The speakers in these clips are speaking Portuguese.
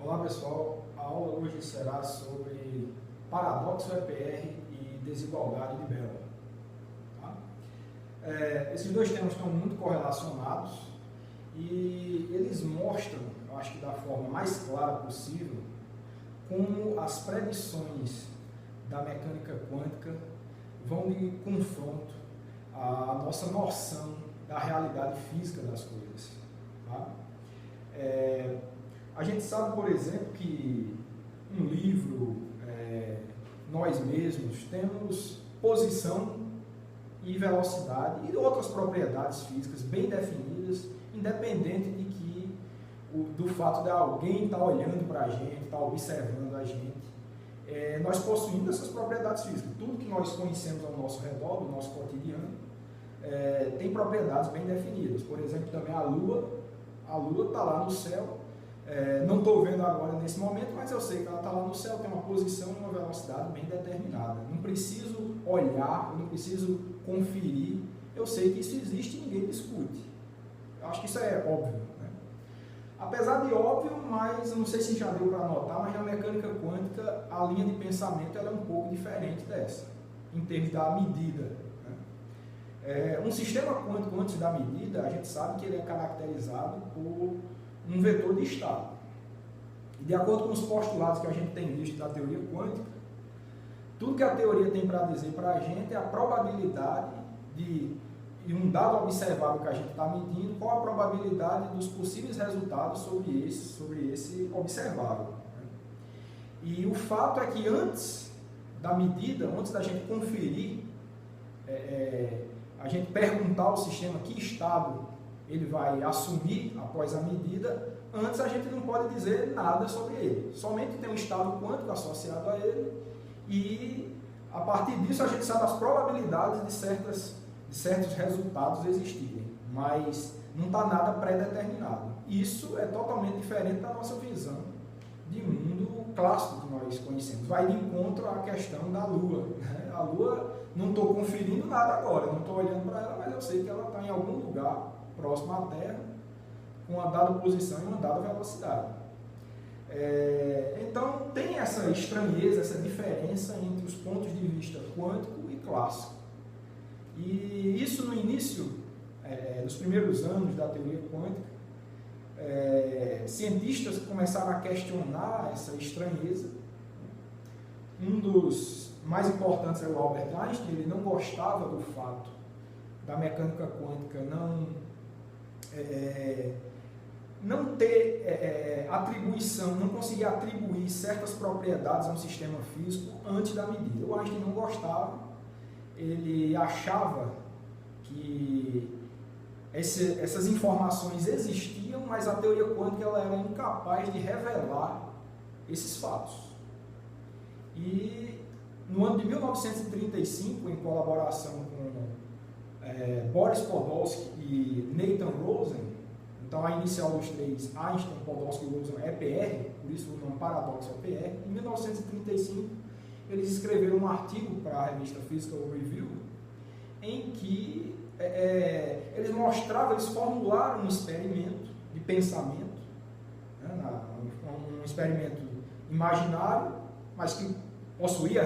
Olá pessoal, a aula hoje será sobre paradoxo EPR e desigualdade de Bell. Tá? Esses dois temas estão muito correlacionados e eles mostram, eu acho que da forma mais clara possível, como as predições da mecânica quântica vão de confronto à nossa noção da realidade física das coisas. Tá? A gente sabe, por exemplo, que um livro, nós mesmos, temos posição e velocidade e outras propriedades físicas bem definidas, independente do fato de alguém estar olhando para a gente, estar observando a gente. Nós possuímos essas propriedades físicas. Tudo que nós conhecemos ao nosso redor, do nosso cotidiano, tem propriedades bem definidas. Por exemplo, também a Lua está lá no céu. Não estou vendo agora nesse momento, mas eu sei que ela está lá no céu, tem uma posição e uma velocidade bem determinada. Não preciso olhar, não preciso conferir, eu sei que isso existe e ninguém discute. Eu acho que isso é óbvio. Né? Apesar de óbvio, mas não sei se já deu para notar, mas na mecânica quântica a linha de pensamento ela é um pouco diferente dessa, em termos da medida. Né? Um sistema quântico antes da medida, a gente sabe que ele é caracterizado por um vetor de estado. E de acordo com os postulados que a gente tem visto da teoria quântica, tudo que a teoria tem para dizer para a gente é a probabilidade de um dado observável que a gente está medindo, qual a probabilidade dos possíveis resultados sobre esse observável. E o fato é que antes da medida, antes da gente conferir, a gente perguntar ao sistema que estado ele vai assumir após a medida, antes a gente não pode dizer nada sobre ele. Somente tem um estado quântico associado a ele e, a partir disso, a gente sabe as probabilidades de certos resultados existirem, mas não está nada pré-determinado. Isso é totalmente diferente da nossa visão de mundo clássico que nós conhecemos. Vai de encontro à questão da Lua. Né? A Lua, não estou conferindo nada agora, não estou olhando para ela, mas eu sei que ela está em algum lugar próximo à Terra, com uma dada posição e uma dada velocidade. Então, tem essa estranheza, essa diferença entre os pontos de vista quântico e clássico. E isso no início, nos primeiros anos da teoria quântica, cientistas começaram a questionar essa estranheza. Um dos mais importantes é o Albert Einstein. Ele não gostava do fato da mecânica quântica não ter atribuição, não conseguir atribuir certas propriedades a um sistema físico antes da medida. O Einstein não gostava, ele achava que essas informações existiam, mas a teoria quântica ela era incapaz de revelar esses fatos. E no ano de 1935, em colaboração com Boris Podolsky e Nathan Rosen, então a inicial dos três, Einstein, Podolsky e Rosen, é EPR, por isso o nome paradoxo EPR. Em 1935, eles escreveram um artigo para a revista Physical Review, em que eles mostravam, eles formularam um experimento de pensamento, né, um experimento imaginário, mas que possuía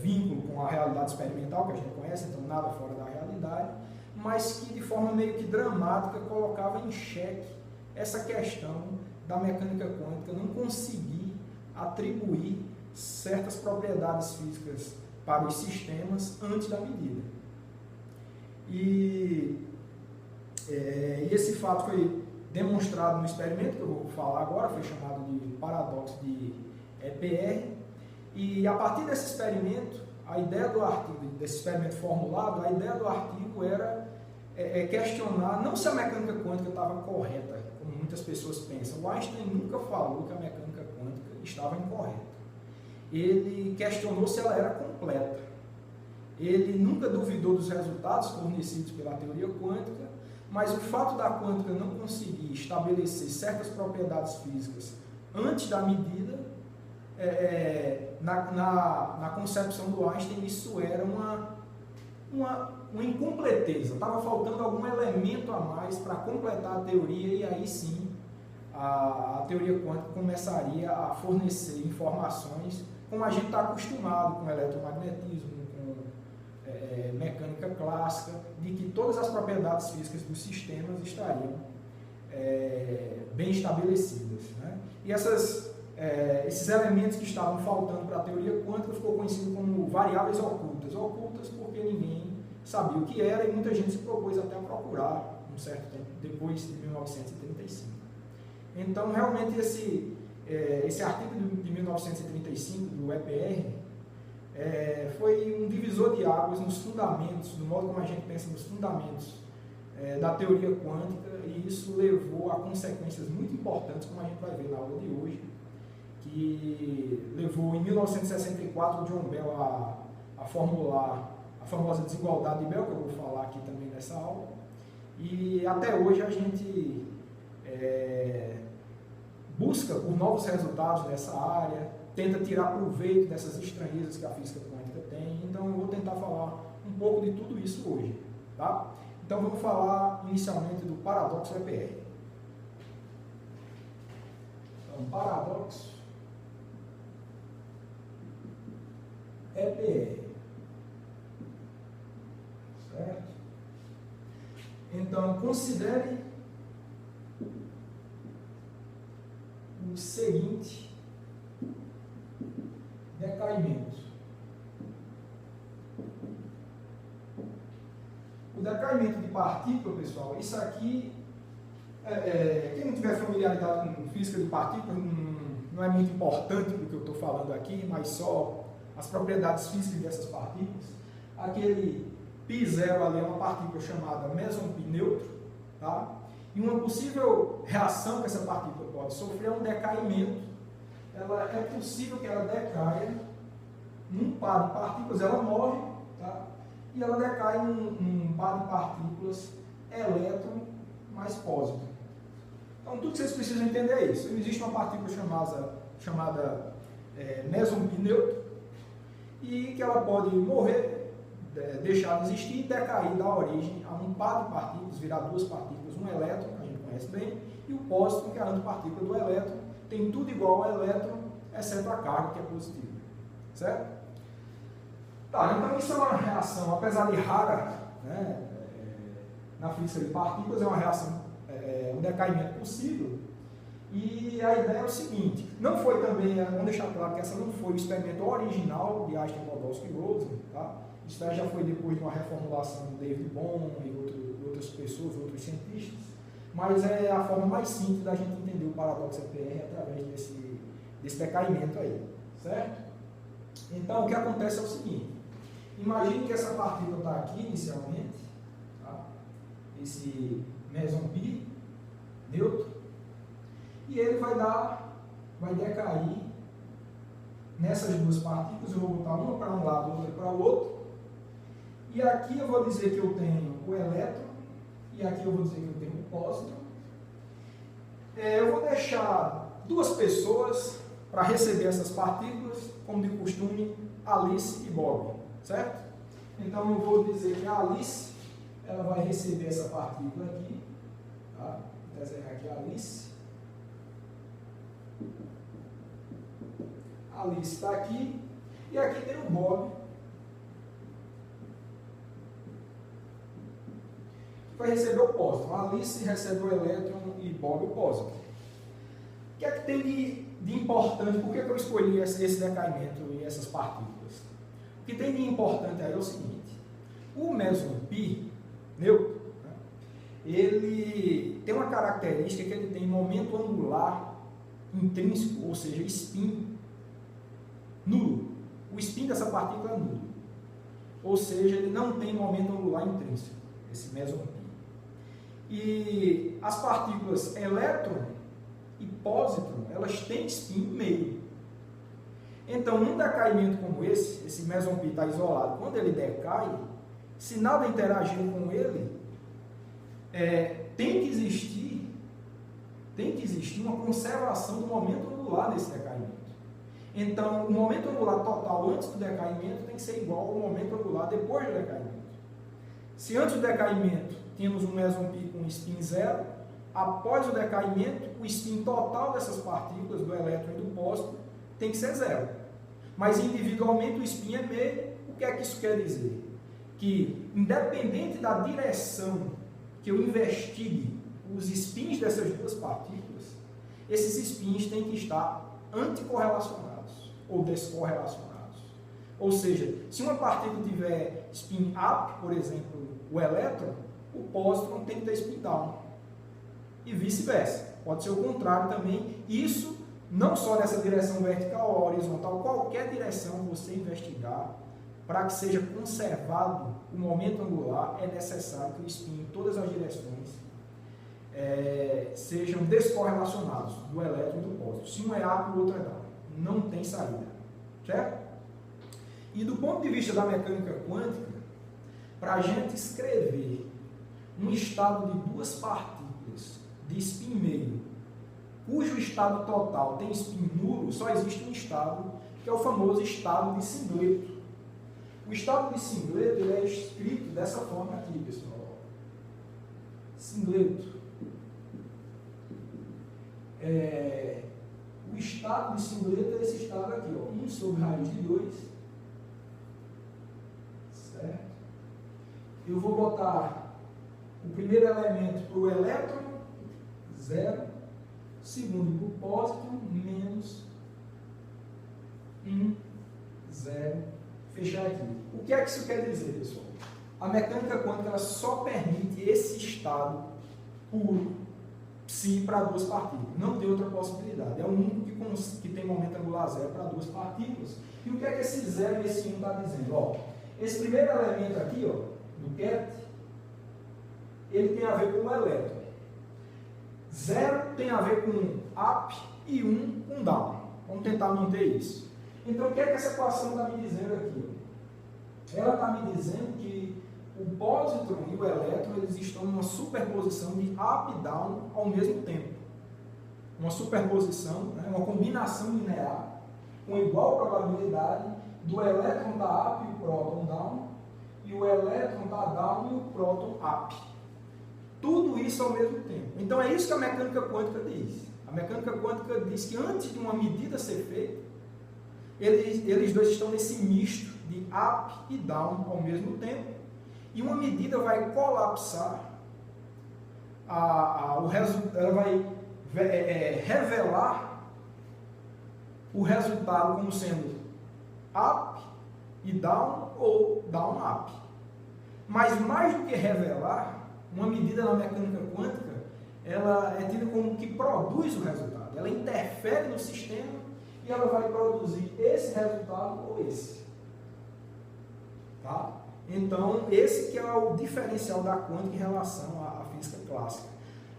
vínculo com a realidade experimental que a gente conhece, então nada fora da realidade, mas que de forma meio que dramática colocava em xeque essa questão da mecânica quântica não conseguir atribuir certas propriedades físicas para os sistemas antes da medida. E esse fato foi demonstrado no experimento que eu vou falar agora, foi chamado de paradoxo de EPR. E a partir desse experimento, a ideia do artigo, desse experimento formulado, a ideia do artigo era questionar não se a mecânica quântica estava correta, como muitas pessoas pensam. O Einstein nunca falou que a mecânica quântica estava incorreta. Ele questionou se ela era completa. Ele nunca duvidou dos resultados fornecidos pela teoria quântica, mas o fato da quântica não conseguir estabelecer certas propriedades físicas antes da medida, na concepção do Einstein, isso era uma incompleteza. Estava faltando algum elemento a mais para completar a teoria e aí sim a teoria quântica começaria a fornecer informações como a gente está acostumado com eletromagnetismo, com mecânica clássica, de que todas as propriedades físicas dos sistemas estariam bem estabelecidas, né? E esses elementos que estavam faltando para a teoria quântica ficou conhecido como variáveis ocultas. Ocultas porque ninguém sabia o que era e muita gente se propôs até a procurar um certo tempo, depois de 1935. Então, realmente, esse artigo de 1935 do EPR foi um divisor de águas nos fundamentos, no modo como a gente pensa nos fundamentos da teoria quântica, e isso levou a consequências muito importantes, como a gente vai ver na aula de hoje, que levou em 1964 o John Bell a formular a famosa desigualdade de Bell, que eu vou falar aqui também nessa aula, e até hoje a gente busca por novos resultados nessa área, tenta tirar proveito dessas estranhezas que a física quântica tem. Então eu vou tentar falar um pouco de tudo isso hoje, tá? Então vamos falar inicialmente do paradoxo EPR. Então, paradoxo EPR, certo? Então considere o seguinte decaimento. O decaimento de partícula, pessoal, isso aqui, quem não tiver familiaridade com física de partículas, não é muito importante o que eu estou falando aqui, mas só as propriedades físicas dessas partículas. Aquele π0 ali é uma partícula chamada meson π neutro, tá? E uma possível reação que essa partícula pode sofrer é um decaimento. É possível que ela decaia num par de partículas, ela morre, tá? E ela decai num par de partículas elétron mais pósitron. Então, tudo que vocês precisam entender é isso. Existe uma partícula chamada meson π neutro, e que ela pode morrer, deixar de existir e decair da origem a um par de partículas, virar duas partículas, um elétron, que a gente conhece bem, e o pósitron, que é a antipartícula do elétron, tem tudo igual ao elétron, exceto a carga, que é positiva. Certo? Tá, então isso é uma reação, apesar de rara, né, na física de partículas, é uma reação, um decaimento possível. E a ideia é o seguinte, não foi também, vamos deixar claro que essa não foi o experimento original de Einstein, Podolsky e Rosen, tá? Isso já foi depois de uma reformulação de David Bohm e outras pessoas, outros cientistas, mas é a forma mais simples da gente entender o paradoxo EPR através desse decaimento aí, certo? Então, o que acontece é o seguinte, imagine que essa partícula está aqui inicialmente, tá? Esse meson π neutro, e ele vai decair nessas duas partículas. Eu vou botar uma para um lado, outra para o outro, e aqui eu vou dizer que eu tenho o elétron, e aqui eu vou dizer que eu tenho o pósitron. Eu vou deixar duas pessoas para receber essas partículas, como de costume, Alice e Bob, certo? Então eu vou dizer que a Alice, ela vai receber essa partícula aqui, tá? Vou desenhar aqui a Alice. A Alice está aqui, e aqui tem o Bob, que vai receber o pósitron. A Alice recebe o elétron e Bob o pósitron. O que é que tem de importante? Por que eu escolhi esse decaimento e essas partículas? O que tem de importante aí é o seguinte, o meson π neutro, né, ele tem uma característica que ele tem momento angular intrínseco, ou seja, spin nulo. O spin dessa partícula é nulo, ou seja, ele não tem momento angular intrínseco, esse meson π. E as partículas elétron e pósitron, elas têm spin meio. Então, num decaimento como esse meson π está isolado, quando ele decai, se nada interagir com ele, tem que existir uma conservação do momento angular desse decaimento. Então, o momento angular total antes do decaimento tem que ser igual ao momento angular depois do decaimento. Se antes do decaimento tínhamos um meson π com spin 0, após o decaimento, o spin total dessas partículas, do elétron e do pósitron, tem que ser zero. Mas individualmente o spin é meio. O que é que isso quer dizer? Que, independente da direção que eu investigue os spins dessas duas partículas, esses spins têm que estar anticorrelacionados ou descorrelacionados. Ou seja, se uma partícula tiver spin up, por exemplo, o elétron, o pósitron tem que ter spin down. E vice-versa. Pode ser o contrário também. Isso não só nessa direção vertical ou horizontal, qualquer direção você investigar, para que seja conservado o momento angular, é necessário que o spin em todas as direções sejam descorrelacionados do elétron e do pósitron. Se um é up, o outro é down. Não tem saída. Certo? E do ponto de vista da mecânica quântica, para a gente escrever um estado de duas partículas de spin meio, cujo estado total tem spin nulo, só existe um estado, que é o famoso estado de singleto. O estado de singleto ele é escrito dessa forma aqui, pessoal. Singleto. O estado de singleto é esse estado aqui, ó, 1 sobre raiz de 2. Certo? Eu vou botar o primeiro elemento para o elétron, 0. Segundo para o pósitron, menos 1, 0. Fechar aqui. O que é que isso quer dizer, pessoal? A mecânica quântica ela só permite esse estado puro, psi, para duas partículas. Não tem outra possibilidade. É o único que tem momento angular zero para duas partículas. E o que é que esse 0 e esse 1 está dizendo? Ó, esse primeiro elemento aqui, ó, do ket, ele tem a ver com o elétron. 0 tem a ver com up e 1 com down. Vamos tentar manter isso. Então, o que é que essa equação está me dizendo aqui? Ela está me dizendo que o pósitron e o elétron eles estão numa superposição de up e down ao mesmo tempo. Uma superposição, né, uma combinação linear com igual probabilidade do elétron estar up e o próton down, e o elétron estar down e o próton up. Tudo isso ao mesmo tempo. Então é isso que a mecânica quântica diz. A mecânica quântica diz que antes de uma medida ser feita, eles dois estão nesse misto de up e down ao mesmo tempo, e uma medida vai colapsar, ela vai revelar o resultado como sendo up e down ou down up. Mas mais do que revelar, uma medida na mecânica quântica, ela é tida como que produz o resultado. Ela interfere no sistema e ela vai produzir esse resultado ou esse. Tá? Então, esse que é o diferencial da quântica em relação à física clássica.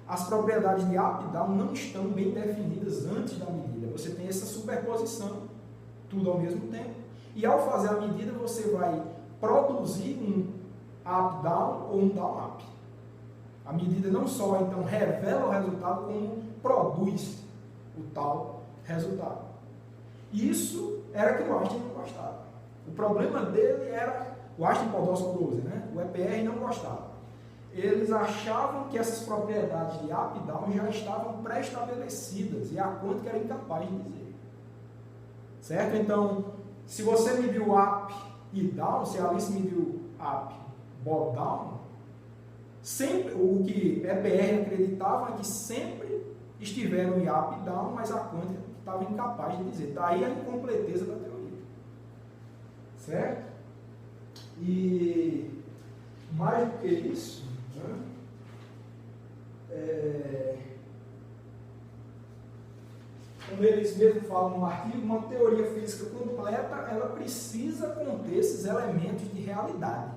As propriedades de up e down não estão bem definidas antes da medida. Você tem essa superposição, tudo ao mesmo tempo, e ao fazer a medida você vai produzir um up-down ou um down-up. A medida não só, então, revela o resultado, como produz o tal resultado. Isso era que o Einstein não gostava. O problema dele era, o Einstein Podolsky, né? O EPR não gostava. Eles achavam que essas propriedades de up e down já estavam pré-estabelecidas e a quântica era incapaz de dizer. Certo? Então, se você mediu up e down, se a Alice mediu up, bot down, sempre, o que EPR acreditava é que sempre estiveram em up e down, mas a quântica estava incapaz de dizer. Daí a incompleteza da teoria. Certo? E mais do que isso, né? Como eles mesmos falam no artigo, uma teoria física completa, ela precisa conter esses elementos de realidade.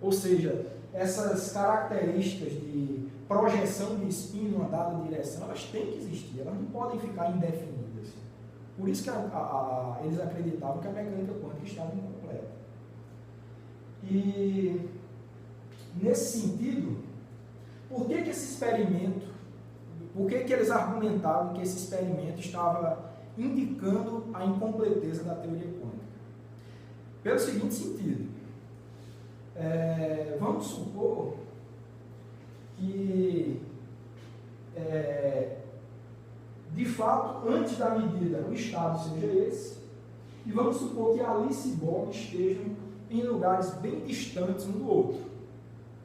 Ou seja, essas características de projeção de spin numa dada direção, elas têm que existir, elas não podem ficar indefinidas. Por isso que eles acreditavam que a mecânica quântica estava incompleta. E, nesse sentido, por que esse experimento, por que eles argumentavam que esse experimento estava indicando a incompleteza da teoria quântica? Pelo seguinte sentido, vamos supor que de fato, antes da medida, o estado seja esse, e vamos supor que Alice e Bob estejam em lugares bem distantes um do outro,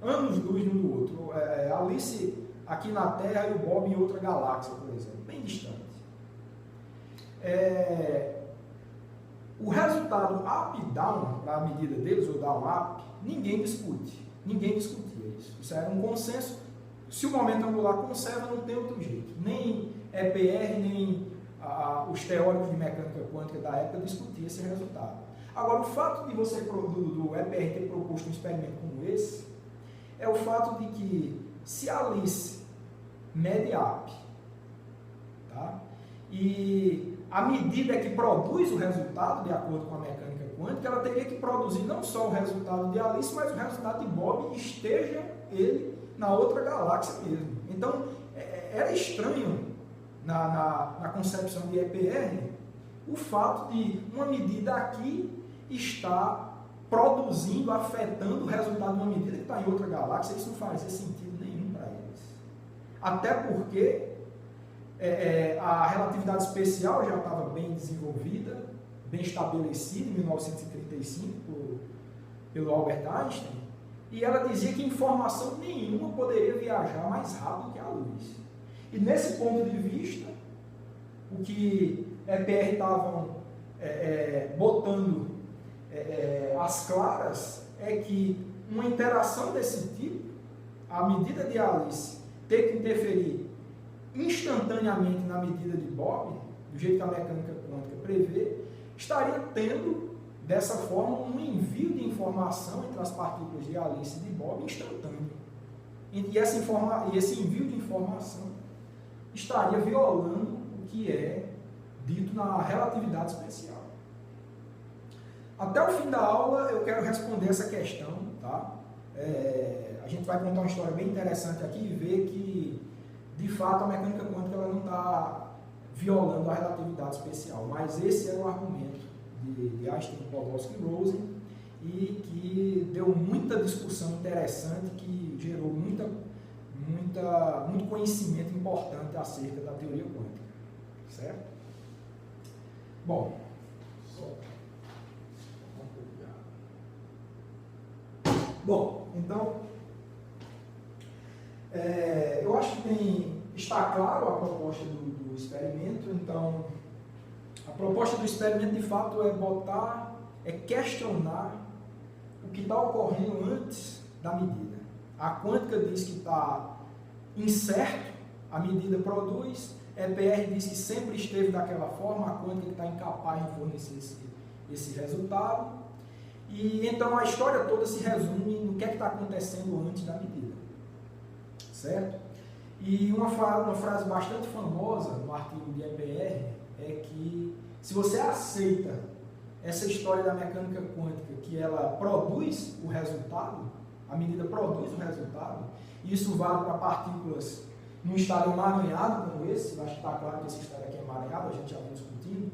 anos-luz um do outro. Alice aqui na Terra e o Bob em outra galáxia, por exemplo, bem distante. O resultado up e down, para a medida deles, ou down up, ninguém discute. Ninguém discutia isso. Isso era um consenso. Se o momento angular conserva, não tem outro jeito. Nem EPR, nem os teóricos de mecânica quântica da época discutiam esse resultado. Agora, o fato de você, do EPR ter proposto um experimento como esse, é o fato de que, se Alice mede up, tá? E a medida que produz o resultado, de acordo com a mecânica quântica, ela teria que produzir não só o resultado de Alice, mas o resultado de Bob, esteja ele na outra galáxia mesmo. Então, era estranho na concepção de EPR o fato de uma medida aqui estar produzindo, afetando o resultado de uma medida que está em outra galáxia. Isso não fazia sentido nenhum para eles. Até porque a relatividade especial já estava bem desenvolvida, bem estabelecida em 1935 pelo Albert Einstein, e ela dizia que informação nenhuma poderia viajar mais rápido que a luz. E nesse ponto de vista, o que EPR estavam botando às claras é que uma interação desse tipo, a medida de Alice ter que interferir instantaneamente na medida de Bob, do jeito que a mecânica quântica prevê, estaria tendo, dessa forma, um envio de informação entre as partículas de Alice e de Bob instantâneo. E esse envio de informação estaria violando o que é dito na relatividade especial. Até o fim da aula eu quero responder essa questão, tá? A gente vai contar uma história bem interessante aqui e ver que, de fato, a mecânica quântica ela não está violando a relatividade especial, mas esse era o argumento de Einstein, Podolsky e Rosen, e que deu muita discussão interessante, que gerou muito conhecimento importante acerca da teoria quântica, certo? Bom, então, eu acho que está claro a proposta do experimento. Então, a proposta do experimento, de fato, é questionar o que está ocorrendo antes da medida. A quântica diz que está incerto, a medida produz, EPR diz que sempre esteve daquela forma, a quântica está incapaz de fornecer esse resultado. E então a história toda se resume no que é que está acontecendo antes da medida, certo? E uma frase bastante famosa no artigo de EPR é que, se você aceita essa história da mecânica quântica, que ela produz o resultado, a medida produz o resultado, e isso vale para partículas num estado emaranhado como esse, acho que está claro que esse estado aqui é emaranhado, a gente já vem discutindo,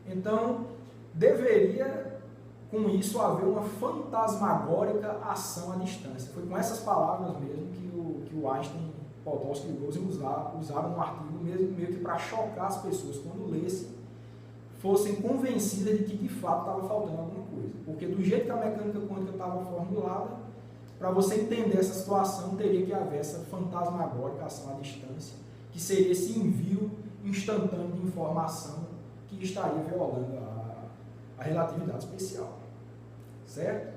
então deveria, com isso, haver uma fantasmagórica ação à distância. Foi com essas palavras mesmo que o Einstein, Podolsky e Rosen usaram no artigo, meio que para chocar as pessoas, quando lessem, fossem convencidas de que de fato estava faltando alguma coisa. Porque do jeito que a mecânica quântica estava formulada, para você entender essa situação, teria que haver essa fantasmagórica ação à distância, que seria esse envio instantâneo de informação que estaria violando a relatividade especial, certo?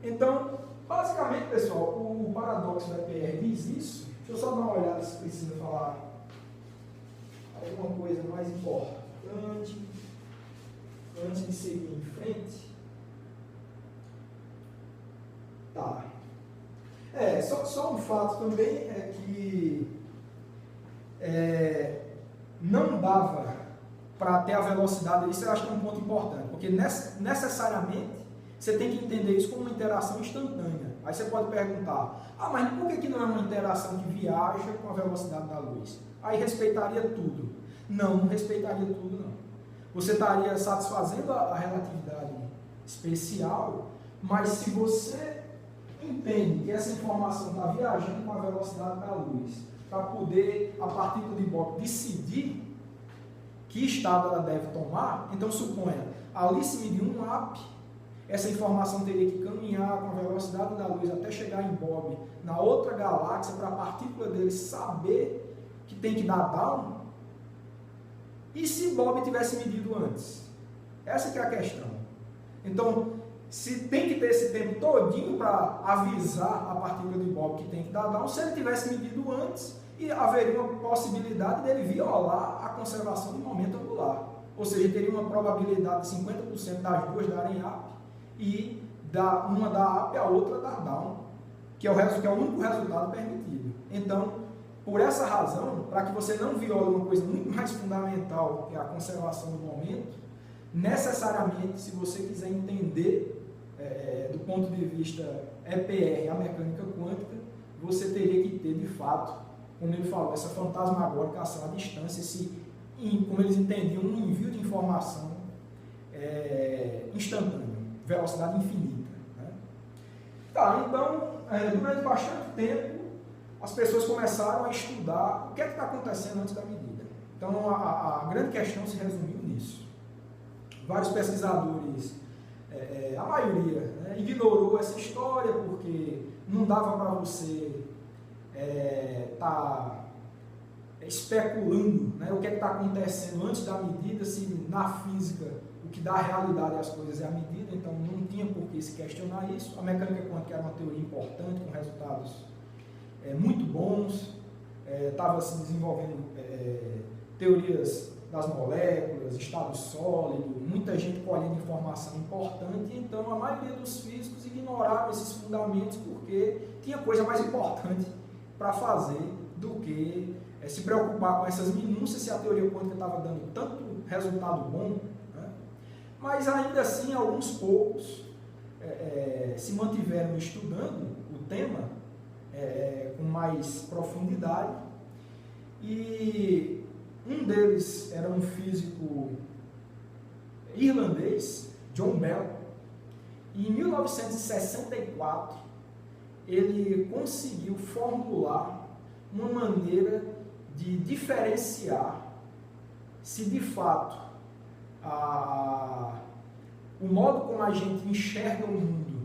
Então, basicamente, pessoal, o paradoxo da EPR diz isso. Deixa eu só dar uma olhada se precisa falar alguma coisa mais importante antes de seguir em frente. Tá. Só um fato também é que não dava para ter a velocidade, isso eu acho que é um ponto importante, porque necessariamente você tem que entender isso como uma interação instantânea. Aí você pode perguntar, mas por que não é uma interação que viaja com a velocidade da luz? Aí respeitaria tudo. Não respeitaria tudo, não. Você estaria satisfazendo a relatividade especial, mas se você entende que essa informação está viajando com a velocidade da luz, para poder a partícula de Bohr decidir que estado ela deve tomar. Então, suponha, ali se mediu um AP, essa informação teria que caminhar com a velocidade da luz até chegar em Bob, na outra galáxia, para a partícula dele saber que tem que dar down. E se Bob tivesse medido antes? Essa que é a questão. Então, se tem que ter esse tempo todinho para avisar a partícula de Bob que tem que dar down, se ele tivesse medido antes, e haveria uma possibilidade dele violar a conservação do momento angular. Ou seja, teria uma probabilidade de 50% das duas darem up, e uma dá up e a outra dá down, que é o único resultado permitido. Então, por essa razão, para que você não viole uma coisa muito mais fundamental, que é a conservação do momento, necessariamente, se você quiser entender do ponto de vista EPR, a mecânica quântica, você teria que ter, de fato, como ele falou, essa fantasmagórica ação à distância, como eles entendiam, um envio de informação instantâneo, velocidade infinita. Né? Tá, então, durante bastante tempo, as pessoas começaram a estudar o que é que está acontecendo antes da medida. Então, a grande questão se resumiu nisso. Vários pesquisadores, a maioria, né, ignorou essa história porque não dava para você estar especulando, né, o que é que está acontecendo antes da medida, se na física o que dá realidade às coisas é a medida, então não tinha por que se questionar isso. A mecânica quântica era uma teoria importante, com resultados muito bons, estava se desenvolvendo teorias das moléculas, estado sólido, muita gente colhendo informação importante, então a maioria dos físicos ignoraram esses fundamentos porque tinha coisa mais importante para fazer do que se preocupar com essas minúcias, se a teoria quântica estava dando tanto resultado bom, né? Mas ainda assim alguns poucos se mantiveram estudando o tema com mais profundidade, e um deles era um físico irlandês, John Bell, e em 1964 ele conseguiu formular uma maneira de diferenciar se de fato o modo como a gente enxerga o mundo,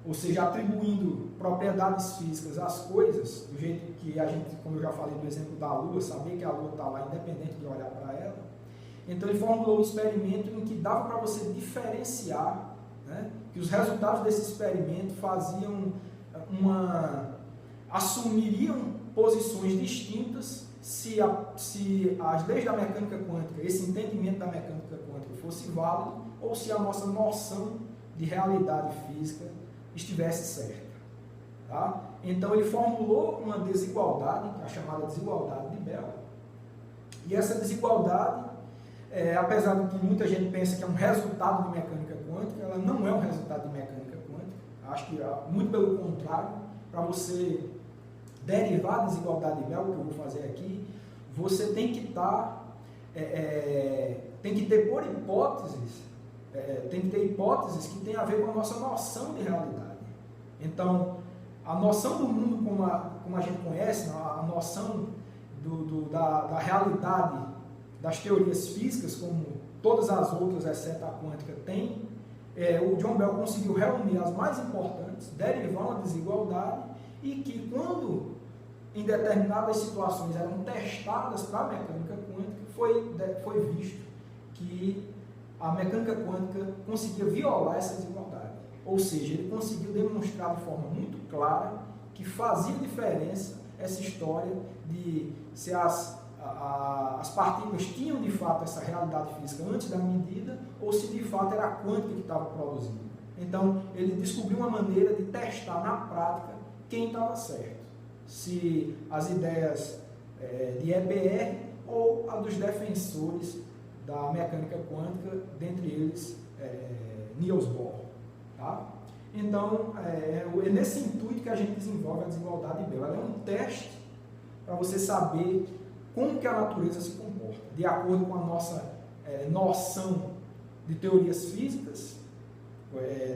ou seja, atribuindo propriedades físicas às coisas, do jeito que a gente, como eu já falei do exemplo da Lua, saber que a Lua está lá independente de olhar para ela. Então ele formulou um experimento em que dava para você diferenciar, né, que os resultados desse experimento assumiriam posições distintas se as leis da mecânica quântica, esse entendimento da mecânica quântica fosse válido, ou se a nossa noção de realidade física estivesse certa. Tá? Então ele formulou uma desigualdade, a chamada desigualdade de Bell, e essa desigualdade, apesar de que muita gente pensa que é um resultado de mecânica quântica, ela não é um resultado de mecânica quântica. Acho que muito pelo contrário, para você derivar a desigualdade de Bell, que eu vou fazer aqui, você tem que tem que ter por hipóteses, tem que ter hipóteses que têm a ver com a nossa noção de realidade. Então, a noção do mundo como a gente conhece, a noção da realidade das teorias físicas, como todas as outras, exceto a quântica, tem, o John Bell conseguiu reunir as mais importantes, derivar uma desigualdade, e que quando em determinadas situações eram testadas para a mecânica quântica, foi visto que a mecânica quântica conseguia violar essa desigualdade. Ou seja, ele conseguiu demonstrar de forma muito clara que fazia diferença essa história de se as partículas tinham de fato essa realidade física antes da medida, ou se de fato era a quântica que estava produzindo. Então, ele descobriu uma maneira de testar na prática quem estava certo. Se as ideias de EPR ou a dos defensores da mecânica quântica, dentre eles Niels Bohr. Tá? Então, é nesse intuito que a gente desenvolve a desigualdade de Bell. Ela é um teste para você saber como que a natureza se comporta, de acordo com a nossa noção de teorias físicas,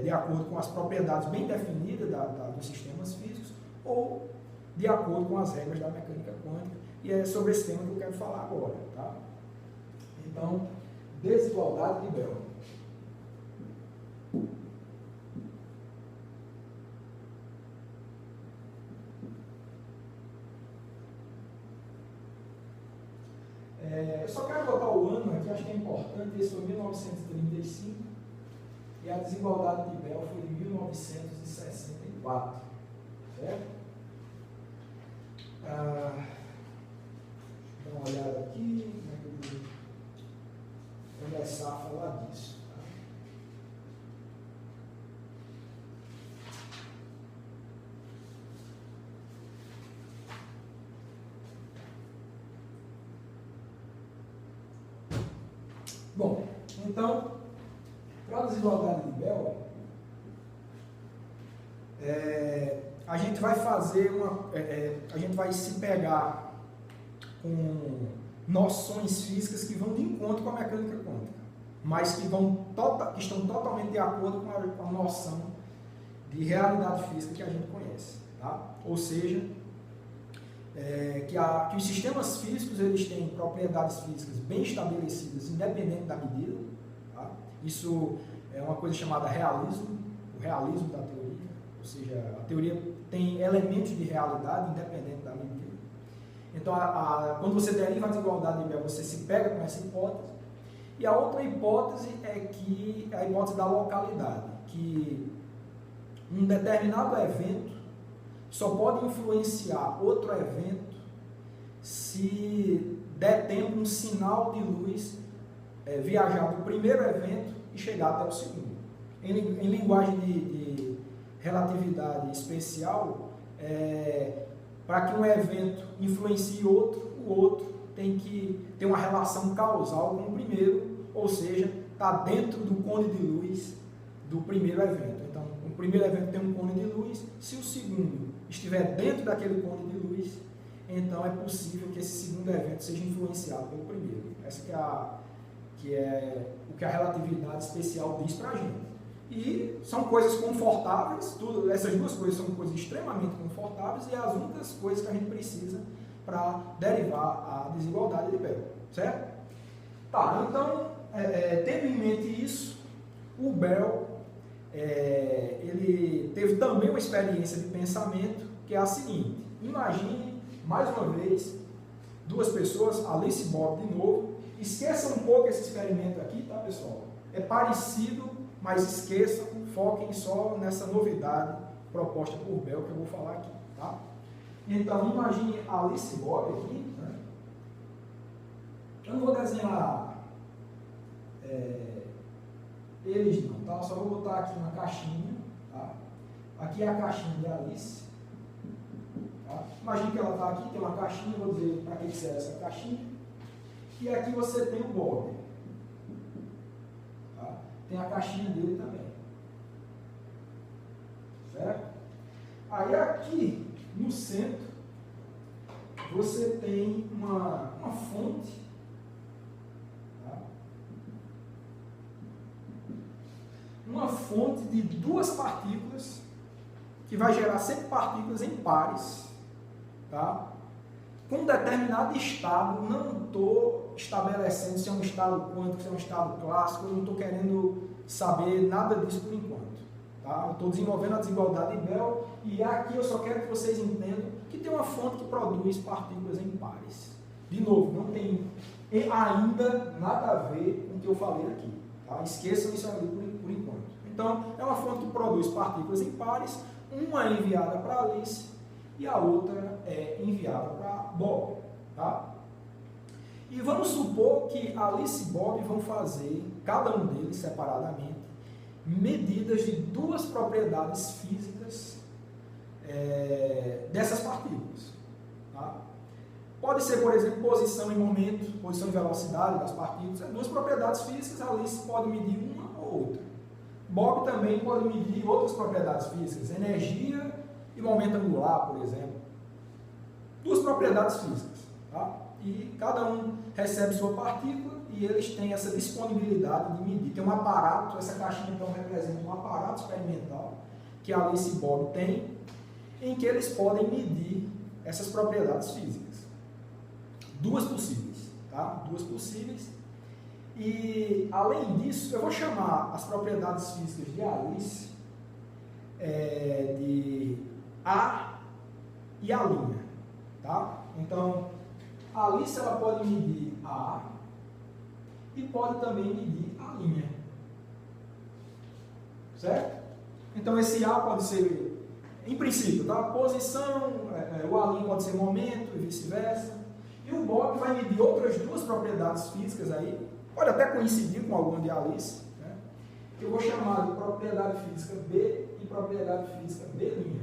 de acordo com as propriedades bem definidas dos sistemas físicos, ou de acordo com as regras da mecânica quântica, e é sobre esse tema que eu quero falar agora. Tá? Então, desigualdade de Bell. Eu só quero botar o ano aqui, acho que é importante. Esse foi 1935 e a desigualdade de Bell foi de 1964, certo? Dá uma olhada aqui, como é que eu vou começar a falar disso. Tá? Bom, então, para a desigualdade de Bell, a gente vai fazer a gente vai se pegar com noções físicas que vão de encontro com a mecânica quântica, mas que estão totalmente de acordo com a noção de realidade física que a gente conhece, tá? Ou seja, que os sistemas físicos eles têm propriedades físicas bem estabelecidas, independente da medida. Tá? Isso é uma coisa chamada realismo, o realismo da teoria, ou seja, a teoria tem elementos de realidade independente da medida. Então, quando você deriva a desigualdade de Bell, você se pega com essa hipótese. E a outra hipótese é a hipótese da localidade, que um determinado evento só pode influenciar outro evento se der tempo um sinal de luz viajar do primeiro evento e chegar até o segundo. Em linguagem de relatividade especial, para que um evento influencie outro, o outro tem que ter uma relação causal com o primeiro, ou seja, está dentro do cone de luz do primeiro evento. Então, o primeiro evento tem um cone de luz, se o segundo estiver dentro daquele cone de luz, então é possível que esse segundo evento seja influenciado pelo primeiro. Essa que é o que a relatividade especial diz para a gente. E são coisas confortáveis, essas duas coisas são coisas extremamente confortáveis e as únicas coisas que a gente precisa para derivar a desigualdade de Bell, certo? Tá, então, tendo em mente isso, o Bell ele teve também uma experiência de pensamento que é a seguinte: imagine, mais uma vez, duas pessoas, Alice e Bob de novo. Esqueçam um pouco esse experimento aqui, tá, pessoal? É parecido, mas esqueçam, foquem só nessa novidade proposta por Bell que eu vou falar aqui, tá? Então, imagine Alice e Bob aqui, né? Eu não vou desenhar eles não, tá? Só vou botar aqui uma caixinha, tá? Aqui é a caixinha de Alice, tá? Imagine que ela está aqui, tem uma caixinha, vou dizer para que serve essa caixinha. E aqui você tem o Bob, tá? Tem a caixinha dele também, certo? Aí aqui no centro você tem uma fonte, tá? Uma fonte de duas partículas que vai gerar sempre partículas em pares, tá? Com um determinado estado. Não estou estabelecendo se é um estado quântico, se é um estado clássico, eu não estou querendo saber nada disso por enquanto, tá? Eu estou desenvolvendo a desigualdade de Bell e aqui eu só quero que vocês entendam que tem uma fonte que produz partículas em pares. De novo, não tem ainda nada a ver com o que eu falei aqui, tá? Esqueçam isso ali por enquanto. Então, é uma fonte que produz partículas em pares, uma é enviada para Alice e a outra é enviada para Bob, tá? E vamos supor que Alice e Bob vão fazer, cada um deles separadamente, medidas de duas propriedades físicas dessas partículas, tá? Pode ser, por exemplo, posição e momento, posição e velocidade das partículas, duas propriedades físicas. Alice pode medir uma ou outra. Bob também pode medir outras propriedades físicas, energia e momento angular, por exemplo. Duas propriedades físicas, tá? E cada um recebe sua partícula e eles têm essa disponibilidade de medir. Tem um aparato, essa caixinha então representa um aparato experimental que Alice e Bob têm, em que eles podem medir essas propriedades físicas. Duas possíveis, tá? Duas possíveis. E, além disso, eu vou chamar as propriedades físicas de Alice de A e A', tá? Então, a Alice ela pode medir A e pode também medir A', certo? Então, esse A pode ser, em princípio, tá? Posição, o A' pode ser momento e vice-versa. E o Bob vai medir outras duas propriedades físicas aí, pode até coincidir com alguma de Alice, né? Que eu vou chamar de propriedade física B e propriedade física B'.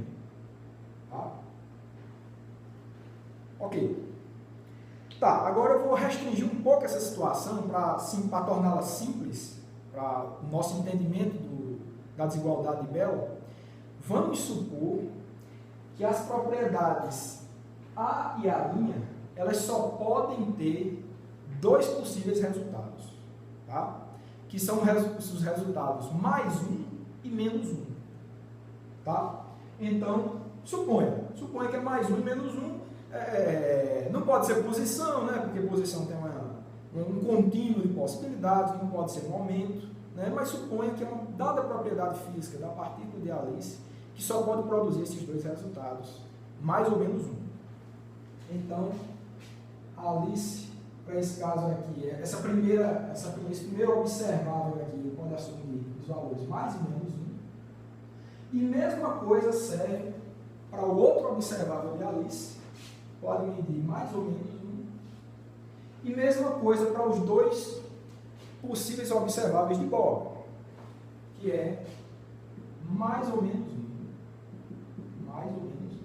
Tá? Ok. Tá, agora eu vou restringir um pouco essa situação para torná-la simples, para o nosso entendimento da desigualdade de Bell. Vamos supor que as propriedades A e A', elas só podem ter dois possíveis resultados, tá? Que são os resultados mais um e menos um, tá? Então, suponha que é mais um e menos um, não pode ser posição, né? Porque posição tem um contínuo de possibilidades, não pode ser momento, né? Mas suponha que é uma dada propriedade física da partícula de Alice que só pode produzir esses dois resultados, mais ou menos um. Então, Alice, para esse caso aqui, esse primeiro observável aqui pode assumir os valores mais e menos 1. E mesma coisa serve para o outro observável de Alice, pode medir mais ou menos 1. E mesma coisa para os dois possíveis observáveis de Bob, que é mais ou menos 1. Mais ou menos 1.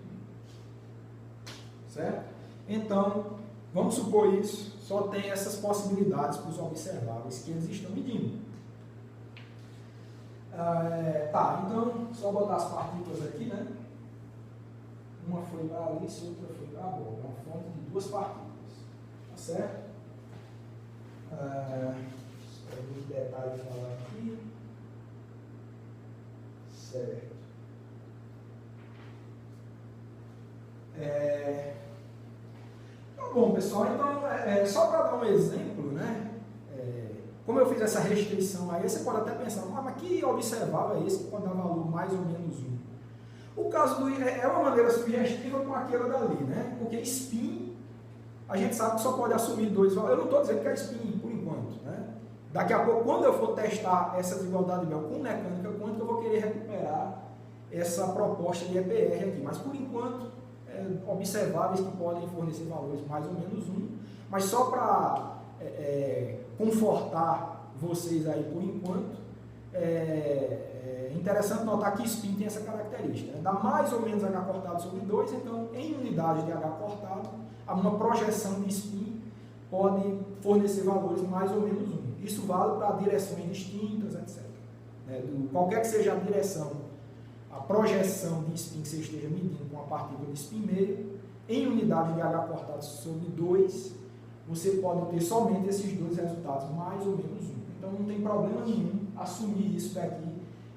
Certo? Então, vamos supor isso, só tem essas possibilidades para os observáveis que eles estão medindo. Tá, então, só botar as partículas aqui, né? Uma foi para Alice, outra foi para a Bob. É uma fonte de duas partículas. Tá certo? Alguns detalhes falar aqui. Certo. Bom, pessoal, então, só para dar um exemplo, né? Como eu fiz essa restrição aí, você pode até pensar, mas que observável é esse que pode dar valor mais ou menos 1? O caso é uma maneira sugestiva com aquela dali, né? Porque spin, a gente sabe que só pode assumir dois valores. Eu não estou dizendo que é spin por enquanto, né? Daqui a pouco, quando eu for testar essa desigualdade de Bell com mecânica quântica, eu vou querer recuperar essa proposta de EPR aqui. Mas, por enquanto, observáveis que podem fornecer valores mais ou menos 1. Mas só para confortar vocês aí por enquanto, é interessante notar que spin tem essa característica, né? Dá mais ou menos H cortado sobre 2, então em unidade de H cortado, uma projeção de spin pode fornecer valores mais ou menos 1. Isso vale para direções distintas, etc. Qualquer que seja a direção, a projeção de spin que você esteja medindo com a partícula de spin meio, em unidade de H cortado sobre 2, você pode ter somente esses dois resultados, mais ou menos 1. Então não tem problema nenhum assumir isso daqui.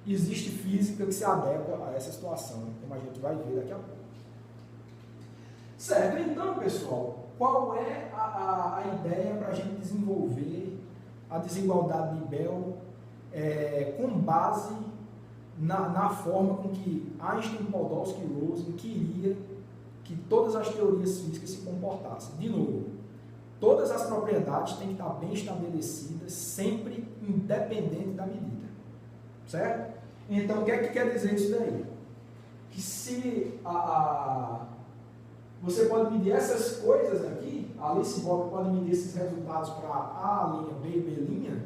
Existe física que se adequa a essa situação, como a gente vai ver daqui a pouco. Certo, então, pessoal, qual é a ideia para a gente desenvolver a desigualdade de Bell com base na forma com que Einstein, Podolsky e Rosen queria que todas as teorias físicas se comportassem? De novo, todas as propriedades têm que estar bem estabelecidas, sempre independente da medida. Certo? Então, o que é que quer dizer isso daí? Que se você pode medir essas coisas aqui, a Alice e Bob podem medir esses resultados para A', B e B',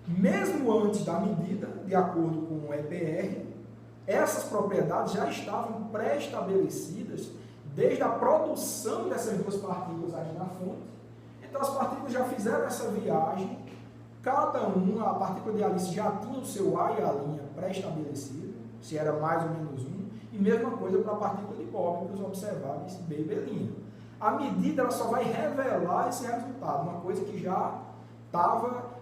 mesmo antes da medida, de acordo com o EPR, essas propriedades já estavam pré-estabelecidas desde a produção dessas duas partículas aqui na fonte. Então, as partículas já fizeram essa viagem, cada uma, a partícula de Alice já tinha o seu A e A' pré-estabelecido, se era mais ou menos 1, e mesma coisa para a partícula de Bob, para os observáveis B e B'. A medida ela só vai revelar esse resultado, uma coisa que já estava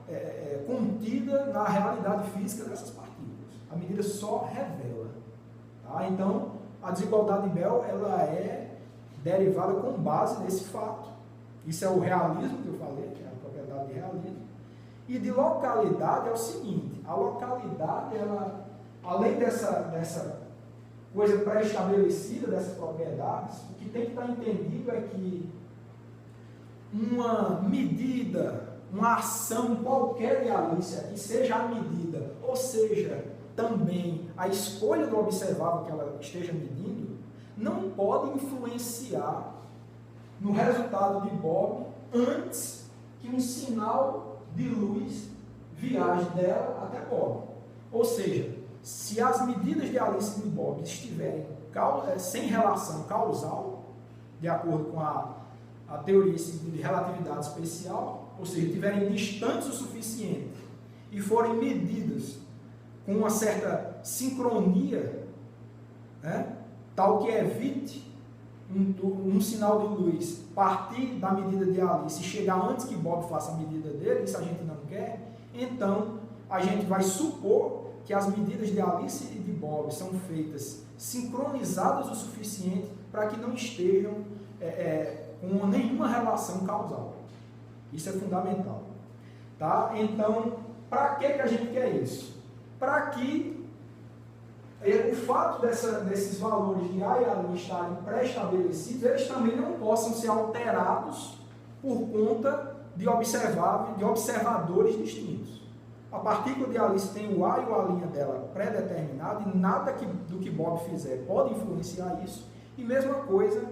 contida na realidade física dessas partículas. A medida só revela. Tá? Então, a desigualdade de Bell ela é derivada com base nesse fato. Isso é o realismo que eu falei, que é a propriedade de realismo. E de localidade é o seguinte, a localidade, ela, além dessa coisa pré-estabelecida dessas propriedades, o que tem que estar entendido é que uma medida, uma ação qualquer de Alice aqui, seja a medida, ou seja, também a escolha do observável que ela esteja medindo, não pode influenciar no resultado de Bob antes que um sinal de luz viaje dela até Bob. Ou seja, se as medidas de Alice e de Bob estiverem sem relação causal, de acordo com a teoria de relatividade especial, ou seja, estiverem distantes o suficiente e forem medidas com uma certa sincronia, né, tal que evite um sinal de luz partir da medida de Alice e chegar antes que Bob faça a medida dele, isso a gente não quer, então a gente vai supor que as medidas de Alice e de Bob são feitas sincronizadas o suficiente para que não estejam com nenhuma relação causal. Isso é fundamental. Tá? Então, para que a gente quer isso? Para que o fato desses valores de A e A' estarem pré-estabelecidos, eles também não possam ser alterados por conta de observadores distintos. A partícula de Alice tem o A e o A' dela pré-determinado e nada do que Bob fizer pode influenciar isso. E mesma coisa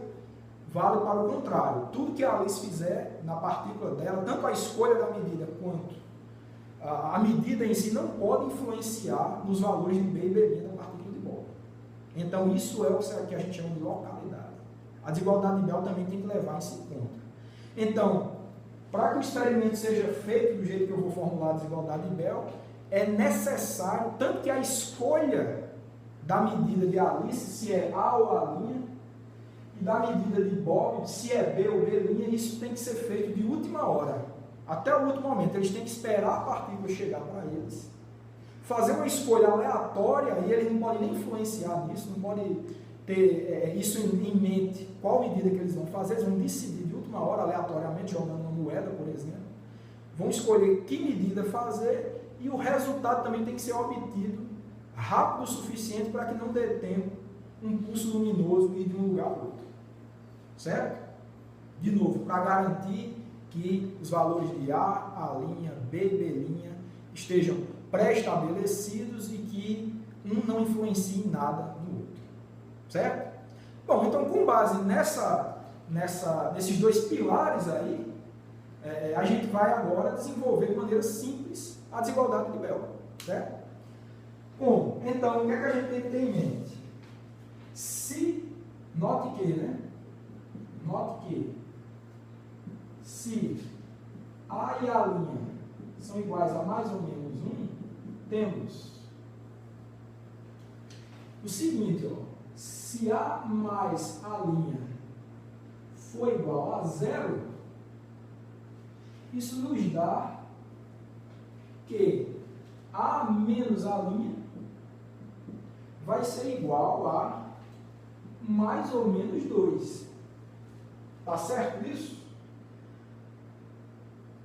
vale para o contrário. Tudo que a Alice fizer na partícula dela, tanto a escolha da medida quanto a medida em si, não pode influenciar nos valores de B e B' da partícula de Bob. Então isso é o que a gente chama de localidade. A desigualdade de Bell também tem que levar isso em conta. Então, para que o experimento seja feito do jeito que eu vou formular a desigualdade de Bell, é necessário tanto que a escolha da medida de Alice, se é A ou A', e da medida de Bob, se é B ou B', isso tem que ser feito de última hora. Até o último momento, eles têm que esperar a partícula chegar para eles, fazer uma escolha aleatória, e eles não podem nem influenciar nisso, não podem ter isso em mente, qual medida que eles vão fazer, eles vão decidir de última hora, aleatoriamente, jogando uma moeda, por exemplo, vão escolher que medida fazer, e o resultado também tem que ser obtido rápido o suficiente para que não dê tempo um pulso luminoso ir de um lugar para outro. Certo? De novo, para garantir que os valores de A, A', B, B' estejam pré-estabelecidos e que um não influencie em nada no outro. Certo? Bom, então com base nesses dois pilares aí, a gente vai agora desenvolver de maneira simples a desigualdade de Bell. Certo? Bom, então o que é que a gente tem que ter em mente? Note que se A e A' são iguais a mais ou menos 1, temos o seguinte, ó, se A mais A' for igual a 0, isso nos dá que A menos A' vai ser igual a mais ou menos 2. Tá certo isso?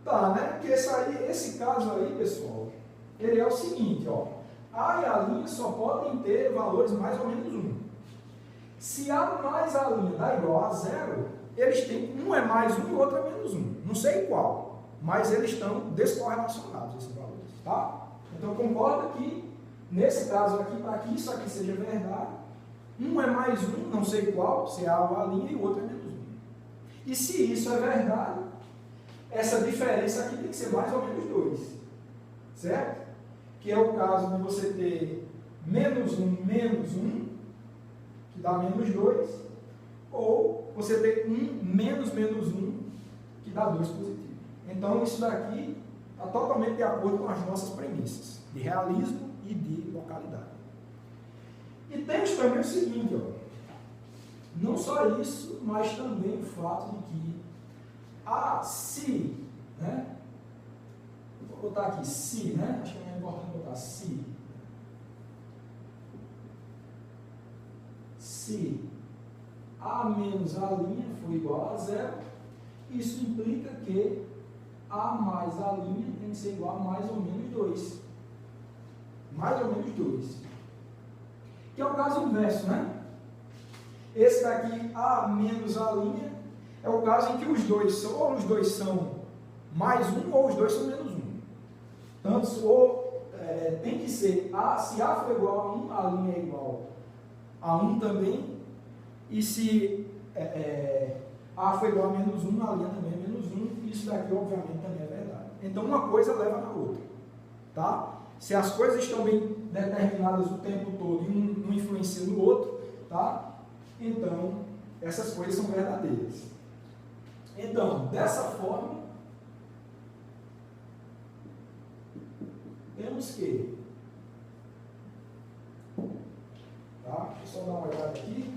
Tá, né? Porque esse caso aí, pessoal, ele é o seguinte, ó. A e A' só podem ter valores mais ou menos 1. Se A mais A' dá igual a 0, eles têm, um é mais 1 e o outro é menos 1. Não sei qual, mas eles estão descorrelacionados, esses valores, tá? Então concorda que, nesse caso aqui, para que isso aqui seja verdade, um é mais 1, não sei qual, se é A ou A' e o outro é menos 1. E se isso é verdade, essa diferença aqui tem que ser mais ou menos 2, certo? Que é o caso de você ter menos 1, que dá menos 2, ou você ter 1 menos menos 1, que dá 2 positivo. Então isso daqui está totalmente de acordo com as nossas premissas, de realismo e de localidade. E temos também o seguinte, ó, não só isso, mas também o fato de que se, né? Vou botar aqui se, né? Acho que é importante botar se A menos A' for igual a zero, isso implica que A mais A' tem que ser igual a mais ou menos 2. Mais ou menos 2. Que é o caso inverso, né? Esse daqui, A menos A', é o caso em que os dois são mais 1 ou os dois são menos 1. Tanto tem que ser, se A for igual a 1, A' é igual a 1 também. E se A for igual a menos 1, A' também é menos 1. Isso daqui, obviamente, também é verdade. Então, uma coisa leva na outra. Tá? Se as coisas estão bem determinadas o tempo todo e um influencia no outro, tá? Então, essas coisas são verdadeiras. Então, dessa forma, temos que... Tá? Deixa eu só dar uma olhada aqui.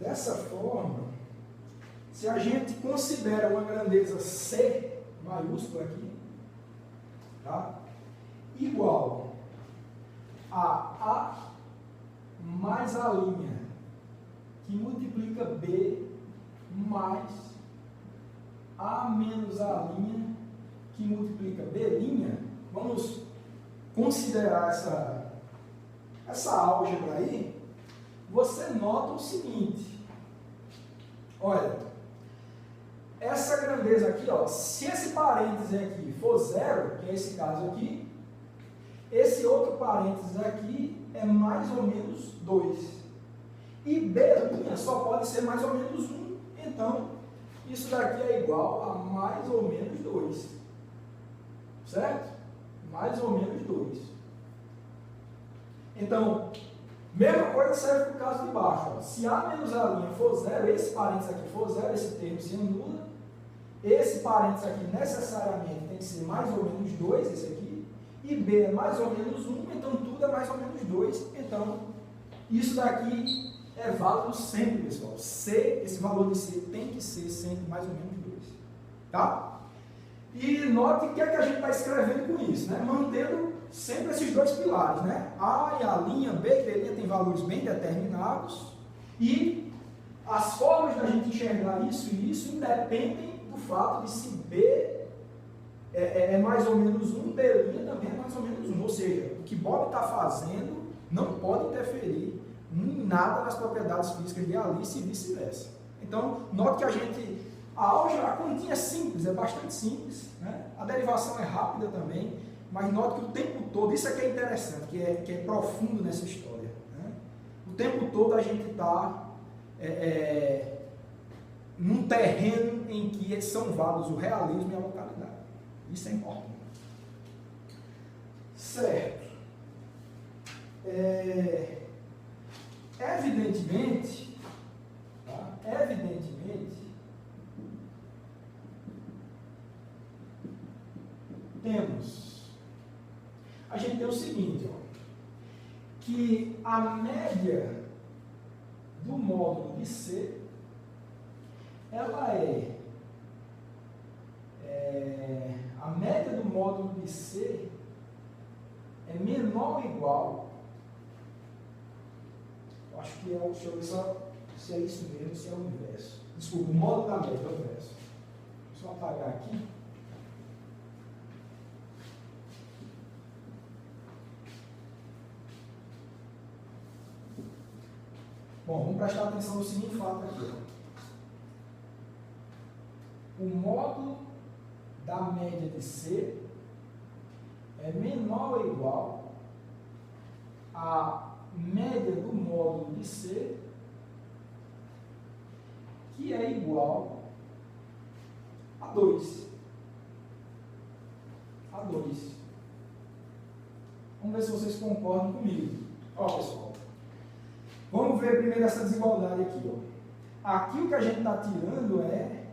Dessa forma, se a gente considera uma grandeza C maiúscula aqui, tá? Igual a A mais A' que multiplica B mais A menos A' que multiplica B', vamos considerar essa álgebra aí. Você nota o seguinte, olha, essa grandeza aqui, ó, se esse parêntese aqui for zero, que é esse caso aqui, esse outro parêntese aqui é mais ou menos 2. E B' só pode ser mais ou menos 1, então isso daqui é igual a mais ou menos 2. Certo? Mais ou menos 2. Então, mesma coisa serve para o caso de baixo. Ó. Se A menos A' for zero, esse parênteses aqui for zero, esse termo se anula. Esse parênteses aqui necessariamente tem que ser mais ou menos 2, esse aqui. E B é mais ou menos 1, então tudo é mais ou menos 2. Então, isso daqui é válido sempre, pessoal. C, esse valor de C tem que ser sempre mais ou menos 2. Tá? E note o que é que a gente está escrevendo com isso, né? Mantendo sempre esses dois pilares, né? A e A', B e B' tem valores bem determinados e as formas da gente enxergar isso e isso independem do fato de se B é mais ou menos 1, B' também é mais ou menos 1. Ou seja, o que Bob está fazendo não pode interferir em nada nas propriedades físicas de Alice e vice-versa. Então, note que a álgebra, a continha é simples, é bastante simples, né? A derivação é rápida também, mas note que o tempo todo, isso aqui é interessante, que é profundo nessa história, né? O tempo todo a gente está num terreno em que são válidos o realismo e a localidade. Isso é importante. Certo. Evidentemente, tá? A gente tem o seguinte, ó, que a média do módulo de C, ela a média do módulo de C é menor ou igual, acho que deixa eu ver se é isso mesmo, se é o inverso. Desculpa, o módulo da média é o inverso. Deixa eu apagar aqui. Bom, vamos prestar atenção no seguinte fato aqui. O módulo da média de C é menor ou igual à média do módulo de C, que é igual a 2. Vamos ver se vocês concordam comigo. Ó, pessoal. Vamos ver primeiro essa desigualdade aqui. Ó. Aqui o que a gente está tirando é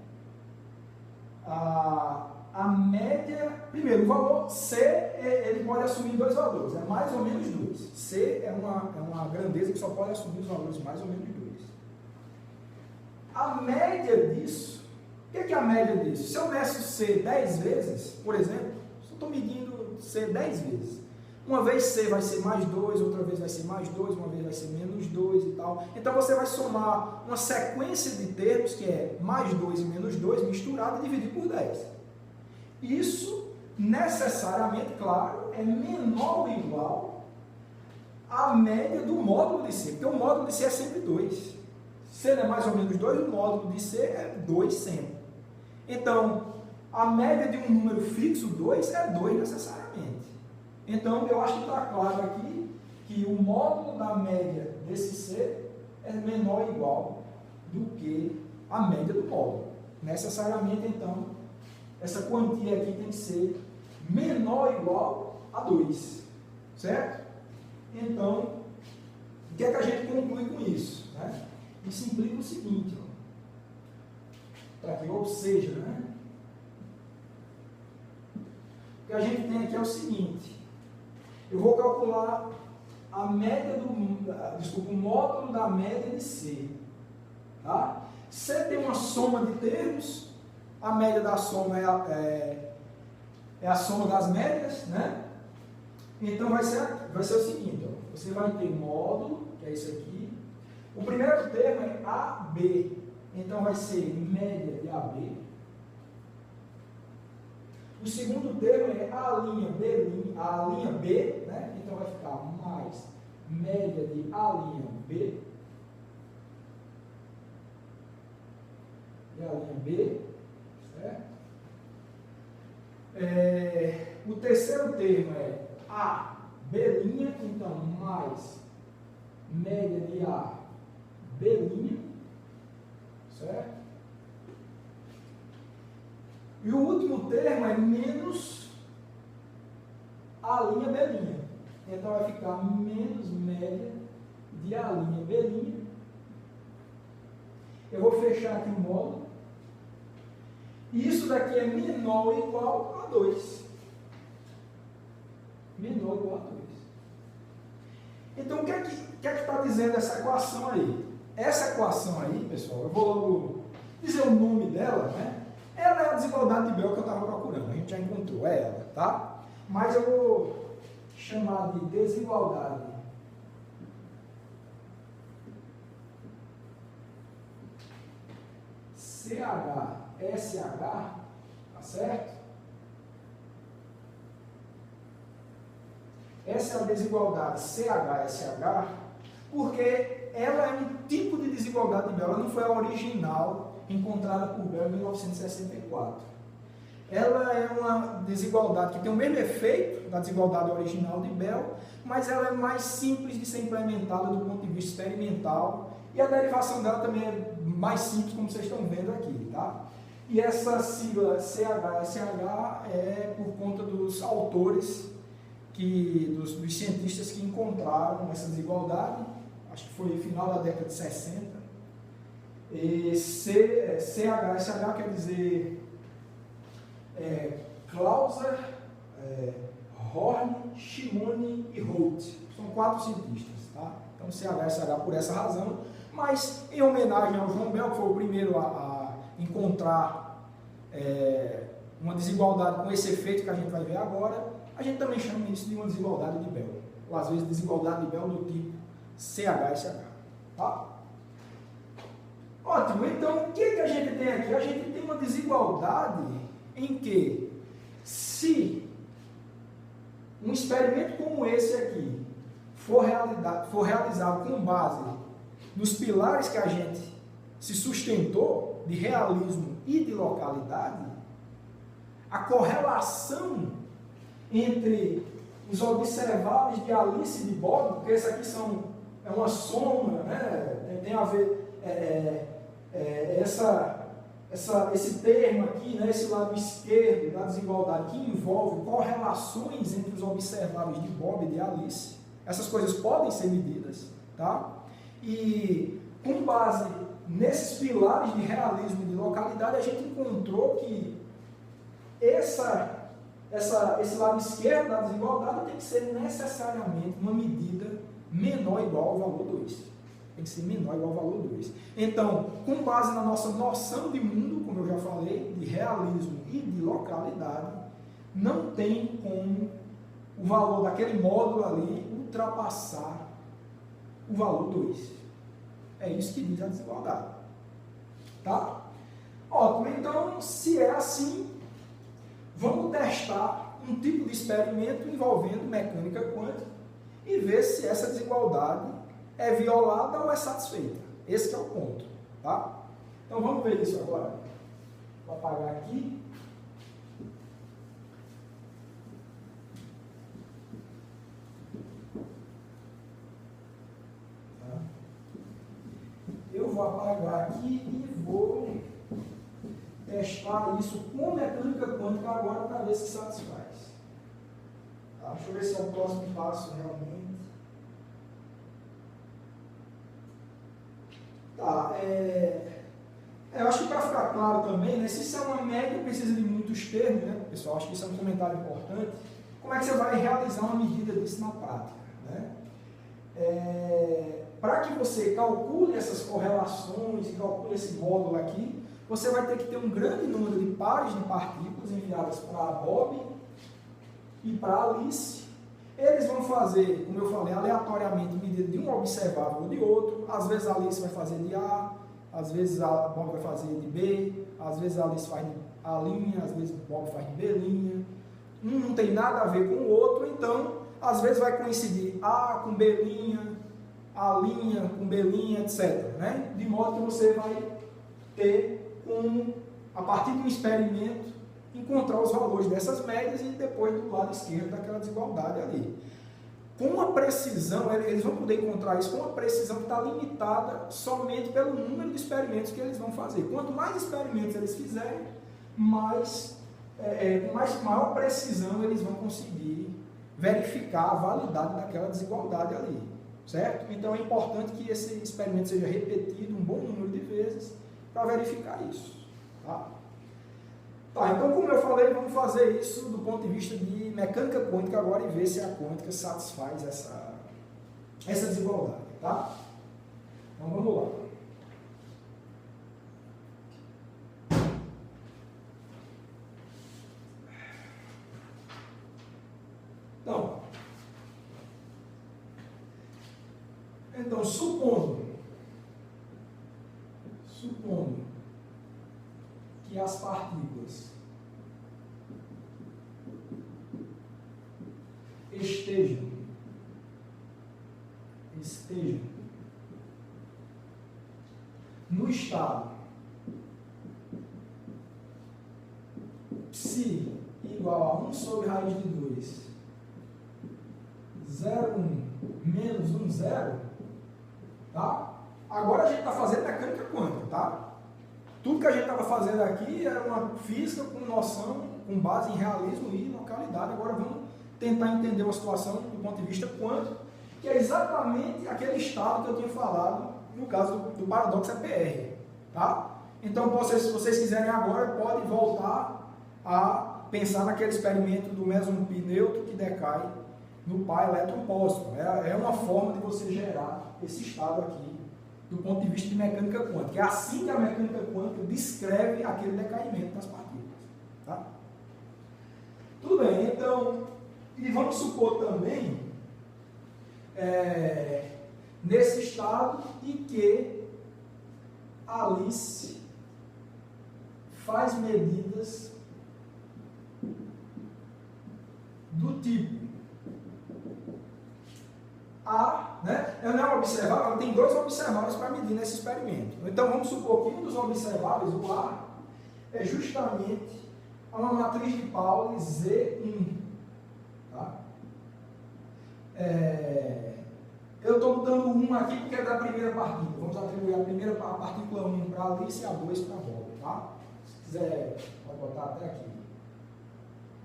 a média. Primeiro, o valor C, ele pode assumir dois valores, é mais ou menos 2. C é uma grandeza que só pode assumir os valores mais ou menos 2. A média disso, o que é a média disso? Se eu meço C 10 vezes, por exemplo, se eu estou medindo C 10 vezes. Uma vez C vai ser mais 2, outra vez vai ser mais 2, uma vez vai ser menos 2 e tal. Então você vai somar uma sequência de termos que é mais 2 e menos 2 misturado e dividir por 10. Isso necessariamente, claro, é menor ou igual à média do módulo de C, porque o módulo de C é sempre 2. C é mais ou menos 2, o módulo de C é 2 sempre. Então, a média de um número fixo, 2, é 2 necessariamente. Então, eu acho que está claro aqui que o módulo da média desse C é menor ou igual do que a média do módulo. Necessariamente, então, essa quantia aqui tem que ser menor ou igual a 2. Certo? Então, o que é que a gente conclui com isso? Né? Isso implica o seguinte, ó, aqui, ou seja, né? O que a gente tem aqui é o seguinte: eu vou calcular a média o módulo da média de C. Tá? C tem uma soma de termos, a média da soma é a soma das médias, né? Então vai ser o seguinte, ó, você vai ter módulo, que é isso aqui. O primeiro termo é AB, então vai ser média de AB. O segundo termo é a linha B, né? Então vai ficar mais média de A' B. E a linha B, certo? O terceiro termo é AB', então mais média de AB', certo? E o último termo é menos a linha B'. Então vai ficar menos média de A' B'. Eu vou fechar aqui o módulo. E isso daqui é menor ou igual a 2. Menor ou igual a 2. Então o que é que está dizendo essa equação aí? Essa equação aí, pessoal, eu vou logo dizer o nome dela, né? Ela é a desigualdade de Bell que eu estava procurando, a gente já encontrou, é ela, tá? Mas eu vou chamar de desigualdade CH-SH, tá certo? Essa é a desigualdade CH-SH, porque ela é um tipo de desigualdade de Bell, ela não foi a original encontrada por Bell em 1964. Ela é uma desigualdade que tem o mesmo efeito da desigualdade original de Bell, mas ela é mais simples de ser implementada do ponto de vista experimental, e a derivação dela também é mais simples, como vocês estão vendo aqui, tá? E essa sigla CH-SH é por conta dos autores, dos cientistas que encontraram essa desigualdade, acho que foi no final da década de 60. E CH-SH quer dizer Clauser, Horn, Shimoni e Holt. São 4 cientistas, tá? Então CH-SH por essa razão, mas em homenagem ao João Bell, que foi o primeiro a encontrar uma desigualdade com esse efeito que a gente vai ver agora, a gente também chama isso de uma desigualdade de Bell, ou às vezes desigualdade de Bell do tipo CH-SH, tá? Ótimo, então o que a gente tem aqui? A gente tem uma desigualdade em que, se um experimento como esse aqui for realizado com base nos pilares que a gente se sustentou, de realismo e de localidade, a correlação entre os observáveis de Alice e de Bob, porque esse aqui é uma soma, né? Tem a ver esse termo aqui, né? Esse lado esquerdo da desigualdade, que envolve correlações entre os observáveis de Bob e de Alice. Essas coisas podem ser medidas, tá? E com base nesses pilares de realismo e de localidade, a gente encontrou que esse lado esquerdo da desigualdade tem que ser necessariamente uma medida menor ou igual ao valor 2. Tem que ser menor ou igual ao valor 2. Então, com base na nossa noção de mundo, como eu já falei, de realismo e de localidade, não tem como o valor daquele módulo ali ultrapassar o valor 2. É isso que diz a desigualdade. Tá? Ótimo, então, se é assim, vamos testar um tipo de experimento envolvendo mecânica quântica e ver se essa desigualdade é violada ou é satisfeita. Esse que é o ponto. Tá? Então, vamos ver isso agora. Vou apagar aqui. Eu vou apagar aqui e vou testar isso com mecânica quântica agora para ver se satisfaz. Tá? Deixa eu ver se é o próximo passo realmente. Tá, eu acho que para ficar claro também, né, se isso é uma média, precisa de muitos termos, né, pessoal? Acho que isso é um comentário importante. Como é que você vai realizar uma medida disso na prática? Né? Para que você calcule essas correlações e calcule esse módulo aqui, você vai ter que ter um grande número de pares de partículas enviadas para a Bob e para a Alice. Eles vão fazer, como eu falei, aleatoriamente medida de um observável ou de outro. Às vezes a Alice vai fazer de A, às vezes a Bob vai fazer de B, às vezes a Alice faz de A', às vezes o Bob faz de B'. Um não tem nada a ver com o outro, então às vezes vai coincidir A com B', A' com B', etc. Né? De modo que você vai ter a partir de um experimento, encontrar os valores dessas médias e depois do lado esquerdo daquela desigualdade ali. Com uma precisão, eles vão poder encontrar isso com uma precisão que está limitada somente pelo número de experimentos que eles vão fazer. Quanto mais experimentos eles fizerem, com maior precisão eles vão conseguir verificar a validade daquela desigualdade ali. Certo? Então é importante que esse experimento seja repetido um bom número de vezes para verificar isso. Tá? Tá, então como eu falei, vamos fazer isso do ponto de vista de mecânica quântica agora e ver se a quântica satisfaz essa desigualdade. Tá? Então vamos lá. Então, supondo que as partículas estejam no estado psi igual a 1 sobre raiz de 2, 0,1 menos 1, 0, tá? Agora a gente está fazendo mecânica quântica, tá? Tudo que a gente estava fazendo aqui era uma física com noção, com base em realismo e localidade. Agora vamos tentar entender uma situação do ponto de vista quântico, que é exatamente aquele estado que eu tinha falado no caso do paradoxo EPR, tá? Então, se vocês quiserem agora, podem voltar a pensar naquele experimento do meson pi neutro que decai no par elétron pósitron. É uma forma de você gerar esse estado aqui do ponto de vista de mecânica quântica. É assim que a mecânica quântica descreve aquele decaimento das partículas. Tá? Tudo bem, então, e vamos supor também, nesse estado, em que a Alice faz medidas do tipo A, né? Ela não é observável, ela tem 2 observáveis para medir nesse experimento. Então vamos supor que um dos observáveis, o A, é justamente uma matriz de Pauli Z1. Tá? Eu estou botando 1 aqui porque é da primeira partícula. Vamos atribuir a partícula 1 para Alice e a 2 para a Bob. Tá? Se quiser, pode botar até aqui.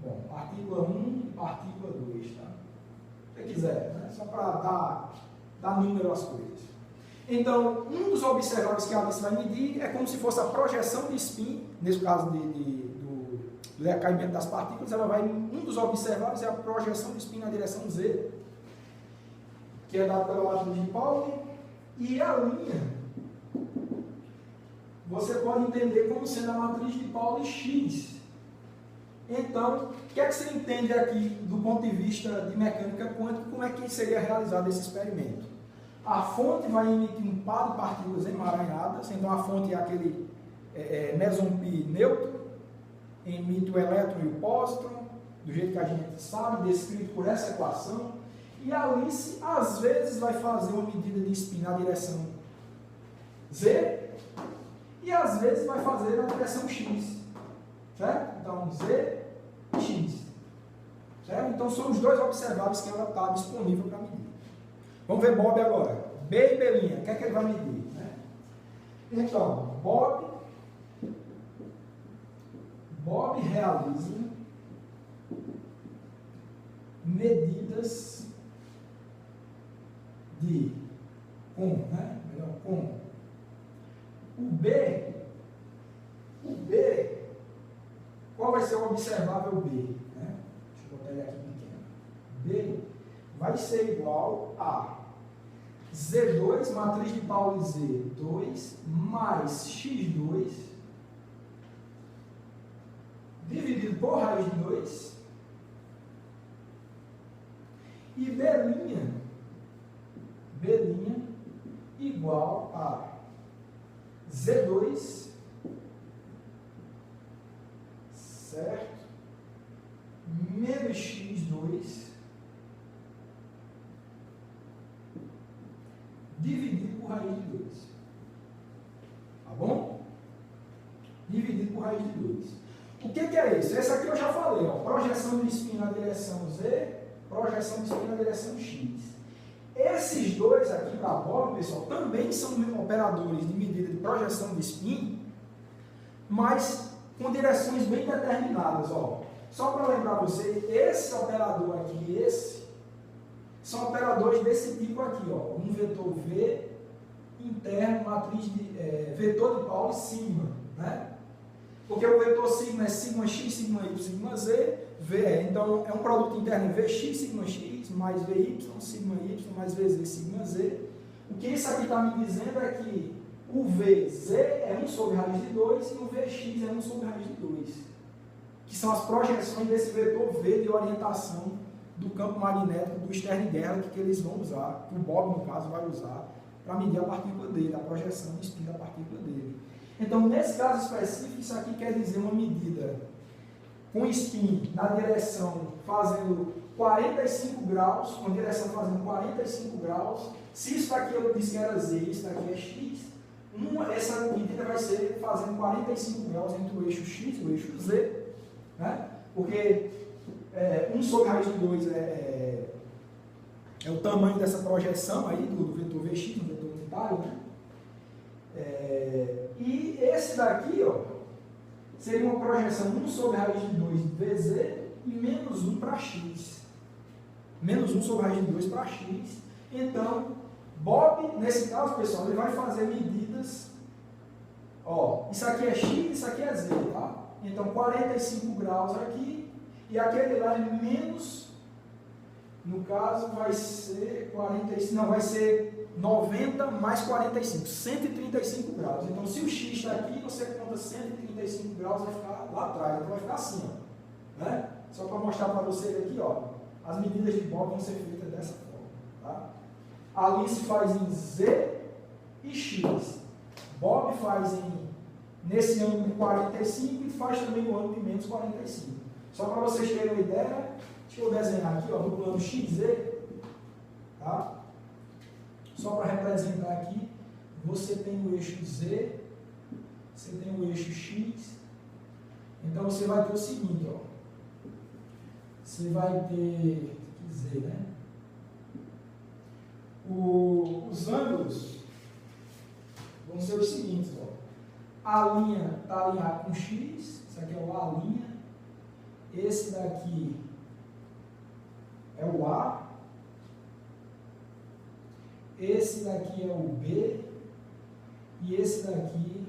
Bom, partícula 1 e partícula 2. Tá? Se quiser, né? Só para dar número às coisas. Então, um dos observáveis que a Alice vai medir é como se fosse a projeção de spin, nesse caso do decaimento das partículas, um dos observáveis é a projeção de spin na direção Z, que é dada pela matriz de Pauli, e a linha você pode entender como sendo a matriz de Pauli X. Então, o que é que você entende aqui do ponto de vista de mecânica quântica, como é que seria realizado esse experimento? A fonte vai emitir um par de partículas emaranhadas, então a fonte é aquele meson pi neutro, emite o elétron e o pósitron, do jeito que a gente sabe, descrito por essa equação, e a Alice às vezes vai fazer uma medida de spin na direção Z, e às vezes vai fazer na direção X, certo? Então Z e X, certo? Então são os dois observáveis que ela está disponível para medir. Vamos ver Bob agora. B e Belinha, o que é que ele vai medir? Né? Então, Bob realiza medidas com o B, qual vai ser o observável B? Né? Deixa eu botar ele aqui pequeno. B vai ser igual a Z2, matriz de Pauli Z2, mais X2, dividido por raiz de 2, e B' igual a Z2, certo? Menos X2, dividido por raiz de 2. Tá bom? Dividido por raiz de 2. O que é isso? Essa aqui eu já falei, ó, projeção de spin na direção Z, projeção de spin na direção X. Esses dois aqui para Bob, pessoal, também são operadores de medida de projeção de spin, mas com direções bem determinadas. Ó. Só para lembrar você, esse operador aqui e esse são operadores desse tipo aqui, ó, um vetor V interno, matriz de vetor de Pauli sigma, né? Porque o vetor sigma é sigma x, sigma y, sigma z, então é um produto interno Vx, sigma x, mais Vy, sigma y, mais Vz, sigma z. O que isso aqui está me dizendo é que o Vz é 1 sobre raiz de 2 e o Vx é 1 sobre raiz de 2, que são as projeções desse vetor V de orientação do campo magnético do Stern-Gerlach que eles vão usar, que o Bob, no caso, vai usar para medir a partícula dele, a projeção de spin da partícula dele. Então, nesse caso específico, isso aqui quer dizer uma medida com spin na direção fazendo 45 graus, com direção fazendo 45 graus. Se isso daqui eu disse que era Z, isso daqui é X, essa medida vai ser fazendo 45 graus entre o eixo X e o eixo Z, né? Porque 1 sobre raiz de 2 é o tamanho dessa projeção aí do vetor Vx, do vetor unitário, né? E esse daqui, ó, seria uma projeção 1 sobre raiz de 2 de Vz e menos 1 para X. Menos 1 sobre raiz de 2 para X. Então, Bob, nesse caso, pessoal, ele vai fazer medidas. Ó, isso aqui é X, isso aqui é Z, tá? Então, 45 graus aqui. E aquele lá é menos, no caso, vai ser 45, não, vai ser 90 mais 45, 135 graus. Então, se o X está aqui, você conta 135 graus, vai ficar lá atrás. Então, vai ficar assim, ó, né? Só para mostrar para vocês aqui, ó, as medidas de Bob vão ser feitas dessa forma, tá? A Alice faz em Z e X. Bob faz nesse ângulo de 45 e faz também no ângulo de menos 45. Só para vocês terem uma ideia, deixa eu desenhar aqui, ó, no plano XZ, tá? Só para representar aqui, você tem o eixo Z, você tem o eixo X, então você vai ter o seguinte, ó, você vai ter, Z, né? Os ângulos vão ser os seguintes, ó, a linha está alinhada com X, isso aqui é o A', esse daqui é o A, esse daqui é o B e esse daqui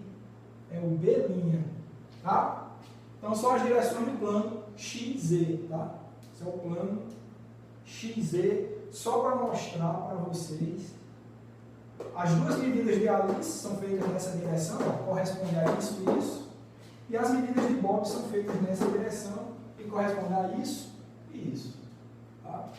é o B', tá? Então são as direções do plano XZ, tá? Esse é o plano XZ, só para mostrar para vocês. As duas medidas de Alice são feitas nessa direção, ó, correspondem a isso e isso, e as medidas de Bob são feitas nessa direção, que corresponde a isso e isso. Tá?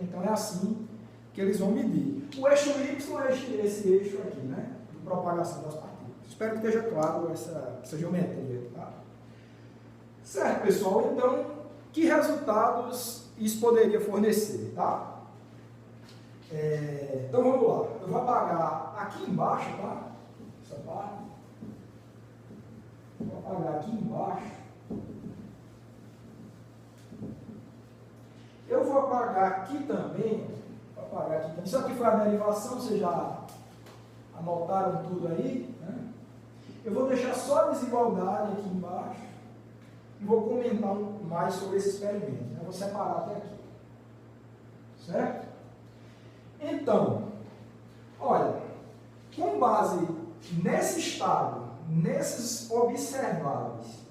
Então é assim que eles vão medir. O eixo Y é esse eixo aqui, né? De propagação das partículas. Espero que esteja claro essa geometria. Tá? Certo, pessoal? Então, que resultados isso poderia fornecer? Tá? Então vamos lá. Eu vou apagar aqui embaixo, tá? Essa parte. Vou apagar aqui embaixo. Eu vou apagar aqui também. Vou apagar aqui também. Isso aqui foi a derivação, vocês já anotaram tudo aí, né? Eu vou deixar só a desigualdade aqui embaixo e vou comentar mais sobre esse experimento. Né? Vou separar até aqui. Certo? Então, olha, com base nesse estado, nesses observáveis,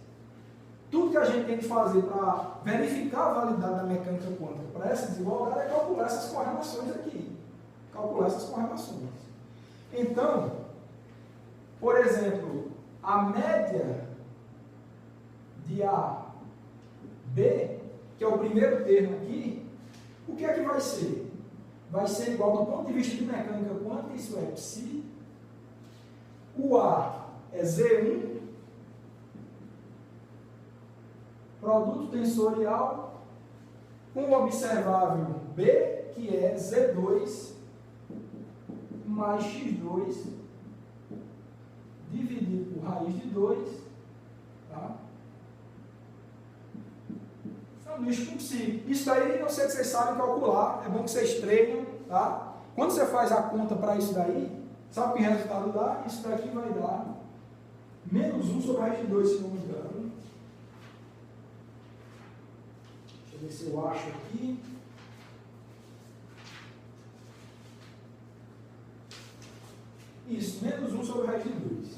tudo que a gente tem que fazer para verificar a validade da mecânica quântica para essa desigualdade é calcular essas correlações aqui. Calcular essas correlações. Então, por exemplo, a média de A, B, que é o primeiro termo aqui, o que é que vai ser? Vai ser igual do ponto de vista de mecânica quântica, isso é psi. O A é Z1, produto tensorial, com o observável B, que é Z2 mais X2 dividido por raiz de 2, tá? Sanduíche com psi. Isso daí eu sei que vocês sabem calcular, é bom que vocês treinam, tá? Quando você faz a conta para isso daí, sabe que resultado dá? Isso daqui vai dar menos 1 sobre a raiz de 2, se não me engano. Deixa eu ver se eu acho aqui. Isso, menos 1 sobre a raiz de 2.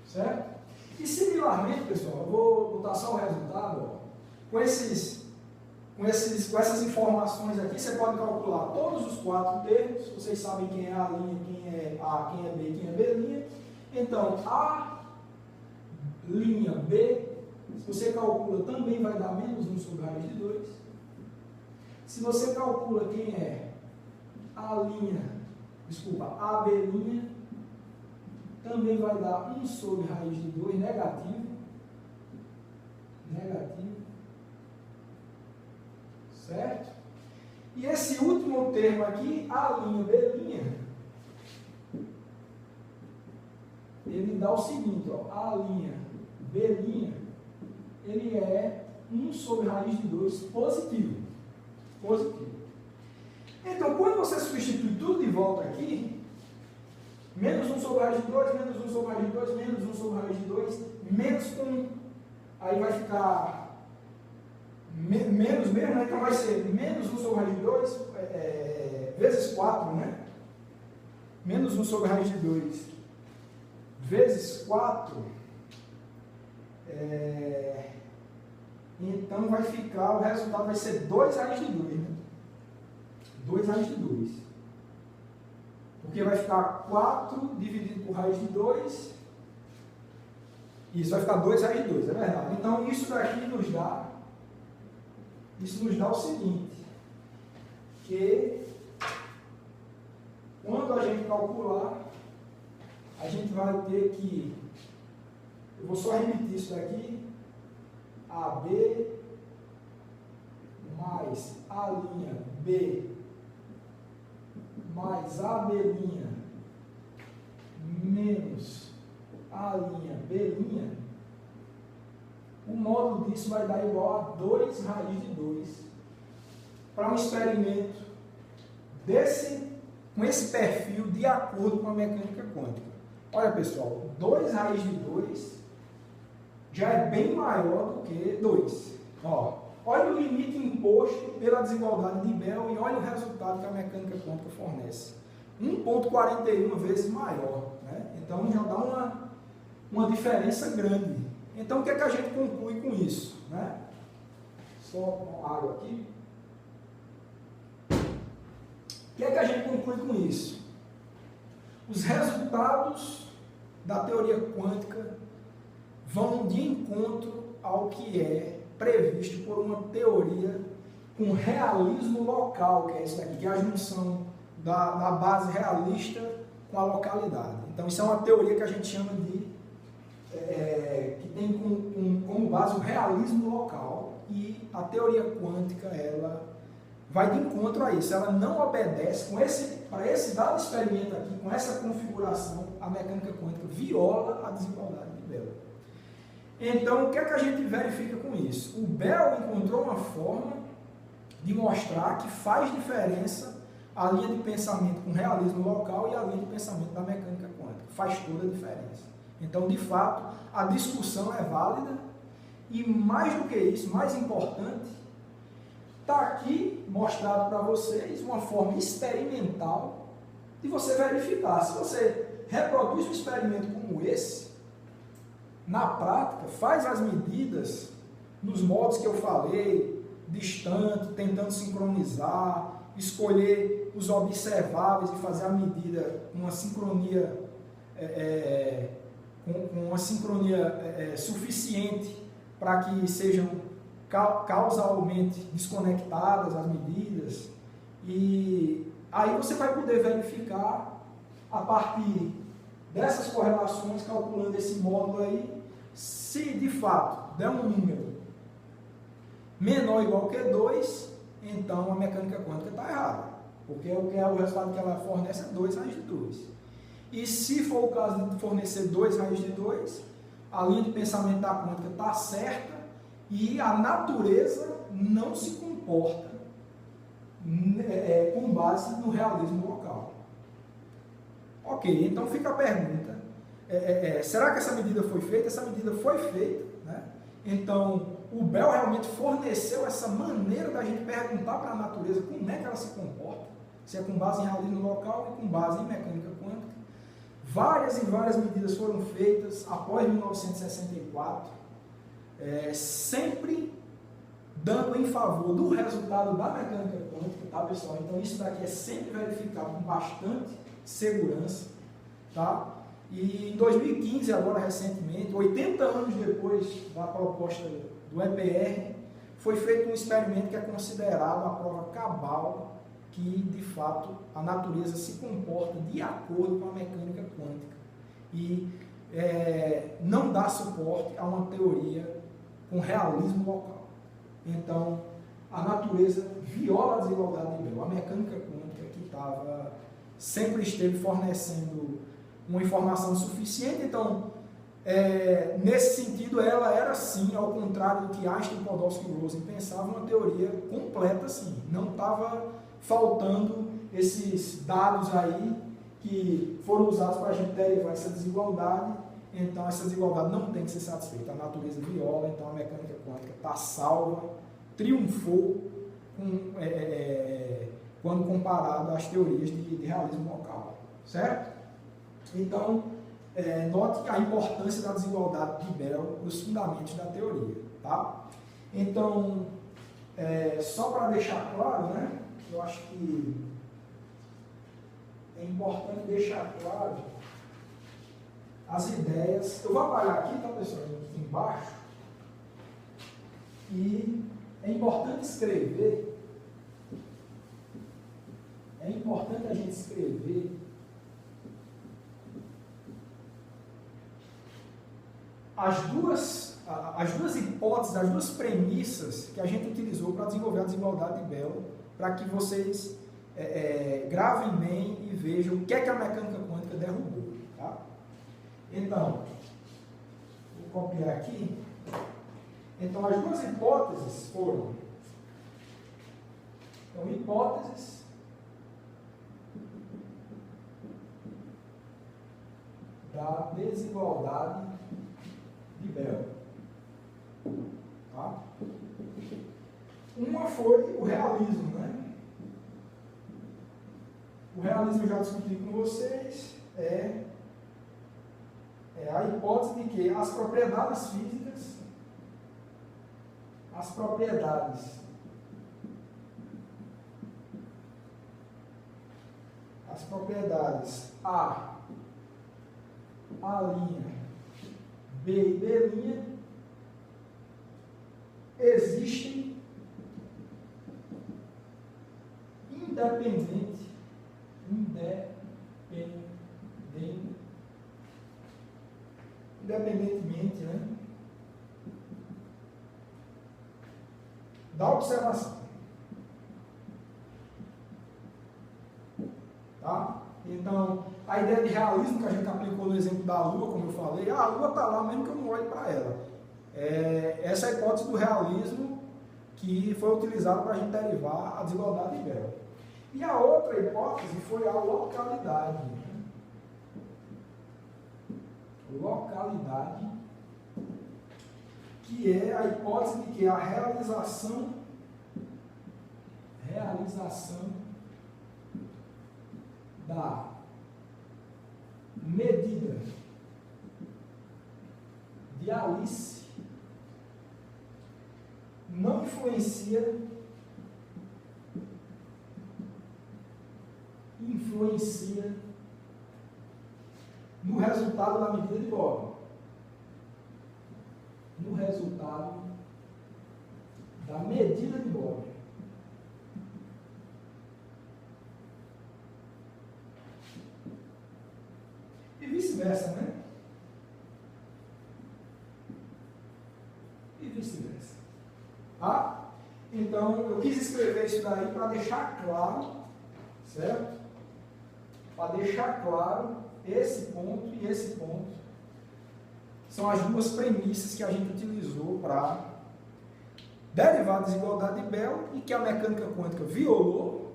Certo? E similarmente, pessoal, eu vou botar só o resultado, ó, com essas informações aqui, você pode calcular todos os 4 termos, vocês sabem quem é A', quem é A, quem é B, quem é B'. Então, A', B, se você calcula, também vai dar menos 1 sobre a raiz de 2. Se você calcula quem é AB', também vai dar 1 sobre raiz de 2, negativo. Certo? E esse último termo aqui, A'B', ele dá o seguinte, ó, A'B', ele é 1 sobre raiz de 2 positivo. Então, quando você substitui tudo de volta aqui, menos 1 sobre a raiz de 2, menos 1 sobre a raiz de 2, menos 1 sobre a raiz de 2, menos com... Aí vai ficar... menos mesmo, né? Então vai ser menos 1 sobre a raiz de 2, vezes 4, né? Menos 1 sobre a raiz de 2, vezes 4, então vai ficar, o resultado vai ser 2 raiz de 2, né? 2 raiz de 2. Porque vai ficar 4 dividido por raiz de 2. Isso vai ficar 2 raiz de 2, é verdade. Então isso daqui nos dá o seguinte, que quando a gente calcular, a gente vai ter que, eu vou só repetir isso daqui, AB mais A'B mais AB' menos A'B', o módulo disso vai dar igual a 2 raiz de 2 para um experimento com esse perfil de acordo com a mecânica quântica. Olha, pessoal, 2 raiz de 2 já é bem maior do que 2. Ó, olha o limite imposto pela desigualdade de Bell e olha o resultado que a mecânica quântica fornece. 1,41 vezes maior, né? Então já dá uma diferença grande. Então o que é que a gente conclui com isso, né? Só uma água aqui. O que é que a gente conclui com isso? Os resultados da teoria quântica vão de encontro ao que é previsto por uma teoria com realismo local, que é isso daqui, que é a junção da base realista com a localidade. Então, isso é uma teoria que a gente chama de que tem como base o realismo local, e a teoria quântica ela vai de encontro a isso. Ela não obedece para esse dado experimento aqui, com essa configuração, a mecânica quântica viola a desigualdade de Bell. Então, o que é que a gente verifica com isso? O Bell encontrou uma forma de mostrar que faz diferença a linha de pensamento com realismo local e a linha de pensamento da mecânica quântica. Faz toda a diferença. Então, de fato, a discussão é válida e, mais do que isso, mais importante, está aqui mostrado para vocês uma forma experimental de você verificar. Se você reproduz um experimento como esse, na prática, faz as medidas nos modos que eu falei, distante, tentando sincronizar, escolher os observáveis e fazer a medida com uma sincronia com uma sincronia suficiente para que sejam causalmente desconectadas as medidas, e aí você vai poder verificar a partir dessas correlações, calculando esse módulo aí, se de fato der um número menor ou igual que 2, então a mecânica quântica está errada, porque o resultado que ela fornece é 2 raiz de 2. E se for o caso de fornecer 2 raiz de 2, a linha de pensamento da quântica está certa e a natureza não se comporta com base no realismo local. Ok, então fica a pergunta, será que essa medida foi feita? Essa medida foi feita, né? Então, o Bell realmente forneceu essa maneira da gente perguntar para a natureza como é que ela se comporta, se é com base em realismo local e com base em mecânica quântica. Várias e várias medidas foram feitas após 1964, sempre dando em favor do resultado da mecânica quântica, tá, pessoal? Então, isso daqui é sempre verificado com bastante segurança, tá? E em 2015, agora recentemente, 80 anos depois da proposta do EPR, foi feito um experimento que é considerado a prova cabal que, de fato, a natureza se comporta de acordo com a mecânica quântica e não dá suporte a uma teoria com realismo local. Então, a natureza viola a desigualdade de Bell. A mecânica quântica que sempre esteve fornecendo uma informação suficiente, então, nesse sentido, ela era sim, ao contrário do que Einstein, Podolsky e Rosen pensavam, uma teoria completa, sim. Não estava faltando esses dados aí que foram usados para a gente derivar essa desigualdade. Então, essa desigualdade não tem que ser satisfeita. A natureza viola, então a mecânica quântica está salva, triunfou quando comparado às teorias de realismo local. Certo? Então, note a importância da desigualdade de Bell nos fundamentos da teoria. Tá? Então, só para deixar claro, né, eu acho que é importante deixar claro as ideias. Eu vou apagar aqui, tá, pessoal, aqui embaixo. E é importante escrever, a gente escrever as duas hipóteses, as duas premissas que a gente utilizou para desenvolver a desigualdade de Bell, para que vocês gravem bem e vejam o que é que a mecânica quântica derrubou. Tá? Então, vou copiar aqui. Então, as duas hipóteses foram, hipóteses da desigualdade de Bell. Tá? Uma foi o realismo, né? O realismo eu já discuti com vocês, é a hipótese de que as propriedades físicas, as propriedades A', B e B', existem independentemente, né, da observação. Tá? Então, a ideia de realismo que a gente aplicou no exemplo da Lua, como eu falei, a Lua está lá mesmo que eu não olhe para ela. Essa é a hipótese do realismo que foi utilizada para a gente derivar a desigualdade de Bell. E a outra hipótese foi a localidade. Localidade, que é a hipótese de que a realização da medida de Alice não influencia no resultado da medida de Bob. No resultado da medida de Bob. E vice-versa, né? E vice-versa. Tá? Então, eu quis escrever isso daí para deixar claro, certo? Para deixar claro esse ponto e esse ponto. São as duas premissas que a gente utilizou para derivar a desigualdade de Bell e que a mecânica quântica violou.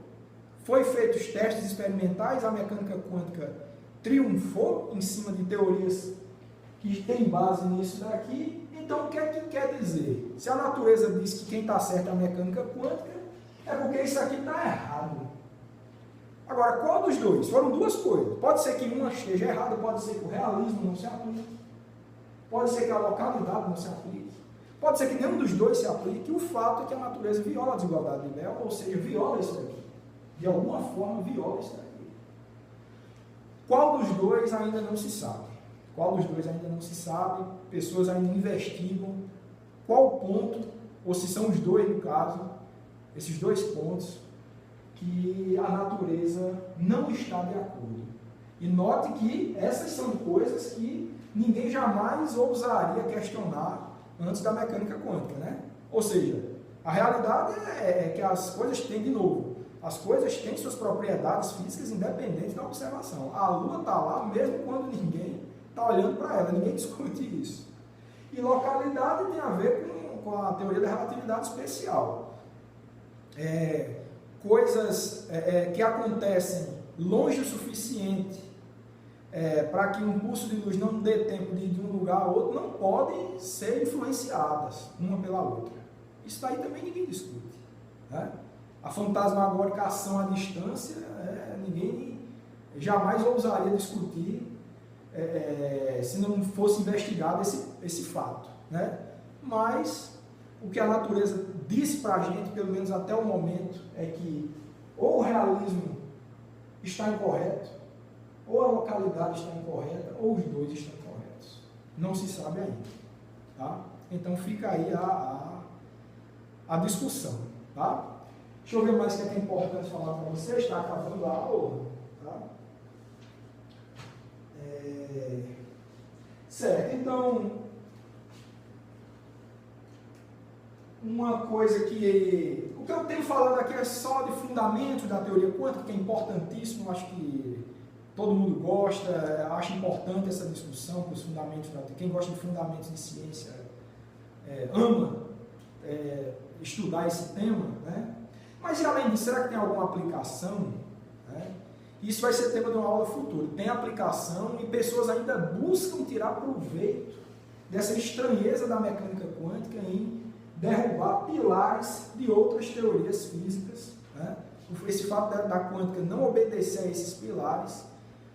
Foi feitos os testes experimentais, a mecânica quântica triunfou em cima de teorias que têm base nisso daqui. Então, o que é que quer dizer? Se a natureza diz que quem está certo é a mecânica quântica, é porque isso aqui está errado. Agora, qual dos dois? Foram duas coisas. Pode ser que uma esteja errada, pode ser que o realismo não se aplique, pode ser que a localidade não se aplique, pode ser que nenhum dos dois se aplique. O fato é que a natureza viola a desigualdade de Bell, ou seja, viola isso daqui. De alguma forma, viola isso daqui. Qual dos dois ainda não se sabe? Qual dos dois ainda não se sabe? Pessoas ainda investigam qual ponto, ou se são os dois no caso, esses dois pontos, que a natureza não está de acordo. E note que essas são coisas que ninguém jamais ousaria questionar antes da mecânica quântica, né? Ou seja, a realidade é que as coisas têm, de novo, as coisas têm suas propriedades físicas independentes da observação. A Lua está lá mesmo quando ninguém está olhando para ela, ninguém discute isso. E localidade tem a ver com a teoria da relatividade especial. Coisas que acontecem longe o suficiente para que um pulso de luz não dê tempo de ir de um lugar a outro, não podem ser influenciadas uma pela outra. Isso daí também ninguém discute. Né? A fantasmagoricação à distância, ninguém jamais ousaria discutir se não fosse investigado esse fato. Né? Mas o que a natureza disse para a gente, pelo menos até o momento, é que ou o realismo está incorreto, ou a localidade está incorreta, ou os dois estão corretos. Não se sabe ainda. Tá? Então fica aí a discussão. Tá? Deixa eu ver mais o que é importante falar para vocês. Está acabando a aula. Tá? Certo, então, uma coisa que... O que eu tenho falado aqui é só de fundamentos da teoria quântica, que é importantíssimo, acho que todo mundo gosta, acho importante essa discussão com os fundamentos da... Quem gosta de fundamentos de ciência ama estudar esse tema, né? Mas, e além disso, será que tem alguma aplicação? Né? Isso vai ser tema de uma aula futura. Tem aplicação e pessoas ainda buscam tirar proveito dessa estranheza da mecânica quântica em derrubar pilares de outras teorias físicas. Né? Esse fato da quântica não obedecer a esses pilares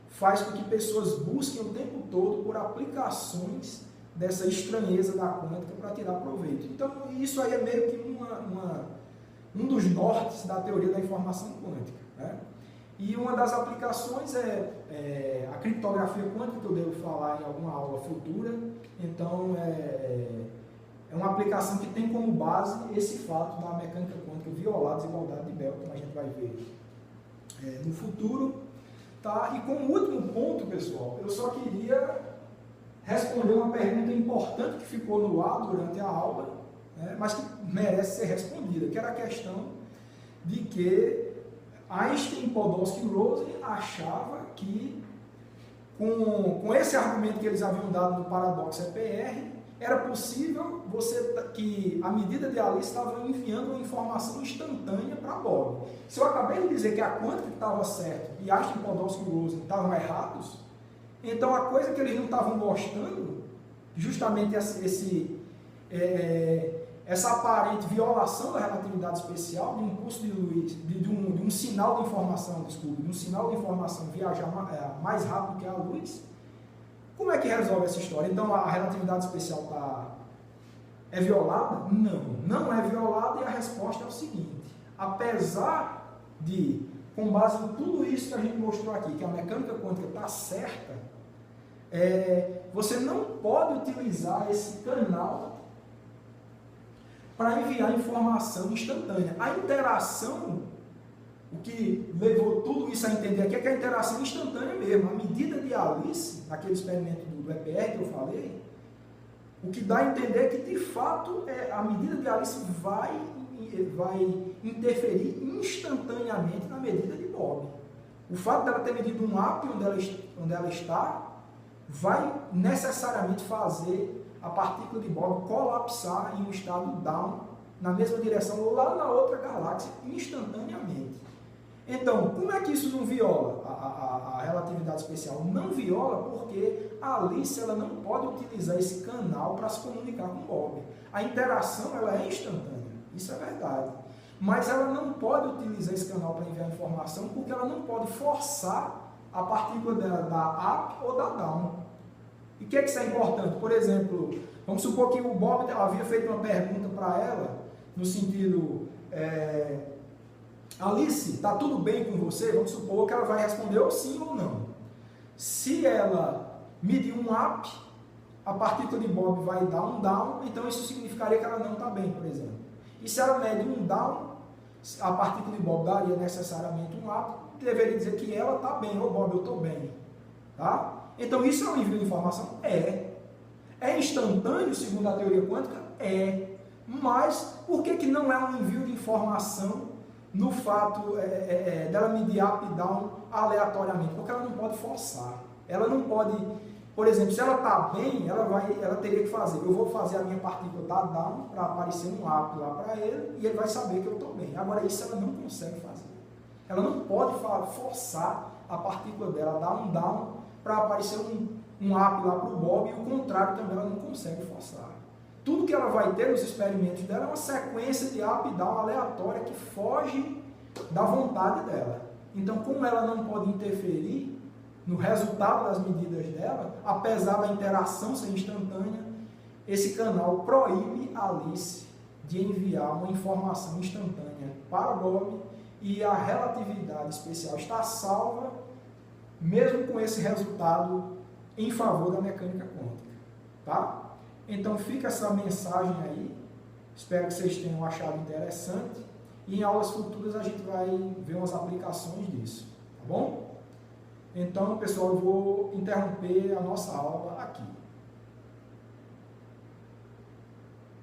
faz com que pessoas busquem o tempo todo por aplicações dessa estranheza da quântica para tirar proveito. Então, isso aí é meio que um dos nortes da teoria da informação quântica. Né? E uma das aplicações é a criptografia quântica, que eu devo falar em alguma aula futura. Então, é uma aplicação que tem como base esse fato da mecânica quântica violar a desigualdade de Bell, como a gente vai ver no futuro. Tá? E como último ponto, pessoal, eu só queria responder uma pergunta importante que ficou no ar durante a aula, né, mas que merece ser respondida, que era a questão de que Einstein, Podolsky e Rosen achava que, com esse argumento que eles haviam dado no paradoxo EPR, era possível que a medida de Alice estava enviando uma informação instantânea para Bob. Se eu acabei de dizer que a quântica estava certa e Einstein, Podolsky e Rosen estavam errados, então a coisa que eles não estavam gostando, justamente essa aparente violação da relatividade especial, de um impulso de luz, de um sinal de informação, de um sinal de informação viajar mais rápido que a luz, como é que resolve essa história? Então a relatividade especial é violada? Não, não é violada, e a resposta é o seguinte: apesar de, com base em tudo isso que a gente mostrou aqui, que a mecânica quântica está certa, você não pode utilizar esse canal para enviar informação instantânea. A interação, o que levou tudo isso a entender aqui é que a interação é instantânea mesmo. A medida de Alice, naquele experimento do EPR que eu falei, o que dá a entender é que, de fato, a medida de Alice vai interferir instantaneamente na medida de Bob. O fato dela ter medido um AP onde ela está, vai necessariamente fazer a partícula de Bob colapsar em um estado down, na mesma direção, lá na outra galáxia, instantaneamente. Então, como é que isso não viola a relatividade especial? Não viola porque a Alice ela não pode utilizar esse canal para se comunicar com Bob. A interação ela é instantânea, isso é verdade. Mas ela não pode utilizar esse canal para enviar informação porque ela não pode forçar a partícula da up ou da down. E o que isso é importante? Por exemplo, vamos supor que o Bob havia feito uma pergunta para ela, no sentido, Alice, está tudo bem com você? Vamos supor que ela vai responder ou sim ou não. Se ela medir um up, a partícula de Bob vai dar um down, então isso significaria que ela não está bem, por exemplo. E se ela mede um down, a partícula de Bob daria necessariamente um up, deveria dizer que ela está bem, ou Bob, eu estou bem. Tá? Então isso é um envio de informação? É instantâneo, segundo a teoria quântica? Mas por que não é um envio de informação no fato dela medir up e down aleatoriamente? Porque ela não pode forçar. Ela não pode, por exemplo, se ela está bem, ela teria que fazer, eu vou fazer a minha partícula dar down para aparecer um up lá para ele, e ele vai saber que eu estou bem. Agora isso ela não consegue fazer. Ela não pode forçar a partícula dela dar um down para aparecer um up lá para o Bob, e o contrário também ela não consegue forçar. Tudo que ela vai ter nos experimentos dela é uma sequência de up e down aleatória que foge da vontade dela. Então, como ela não pode interferir no resultado das medidas dela, apesar da interação ser instantânea, esse canal proíbe a Alice de enviar uma informação instantânea para Bob, e a relatividade especial está salva, mesmo com esse resultado em favor da mecânica quântica. Tá? Então fica essa mensagem aí, espero que vocês tenham achado interessante, e em aulas futuras a gente vai ver umas aplicações disso, tá bom? Então, pessoal, eu vou interromper a nossa aula aqui.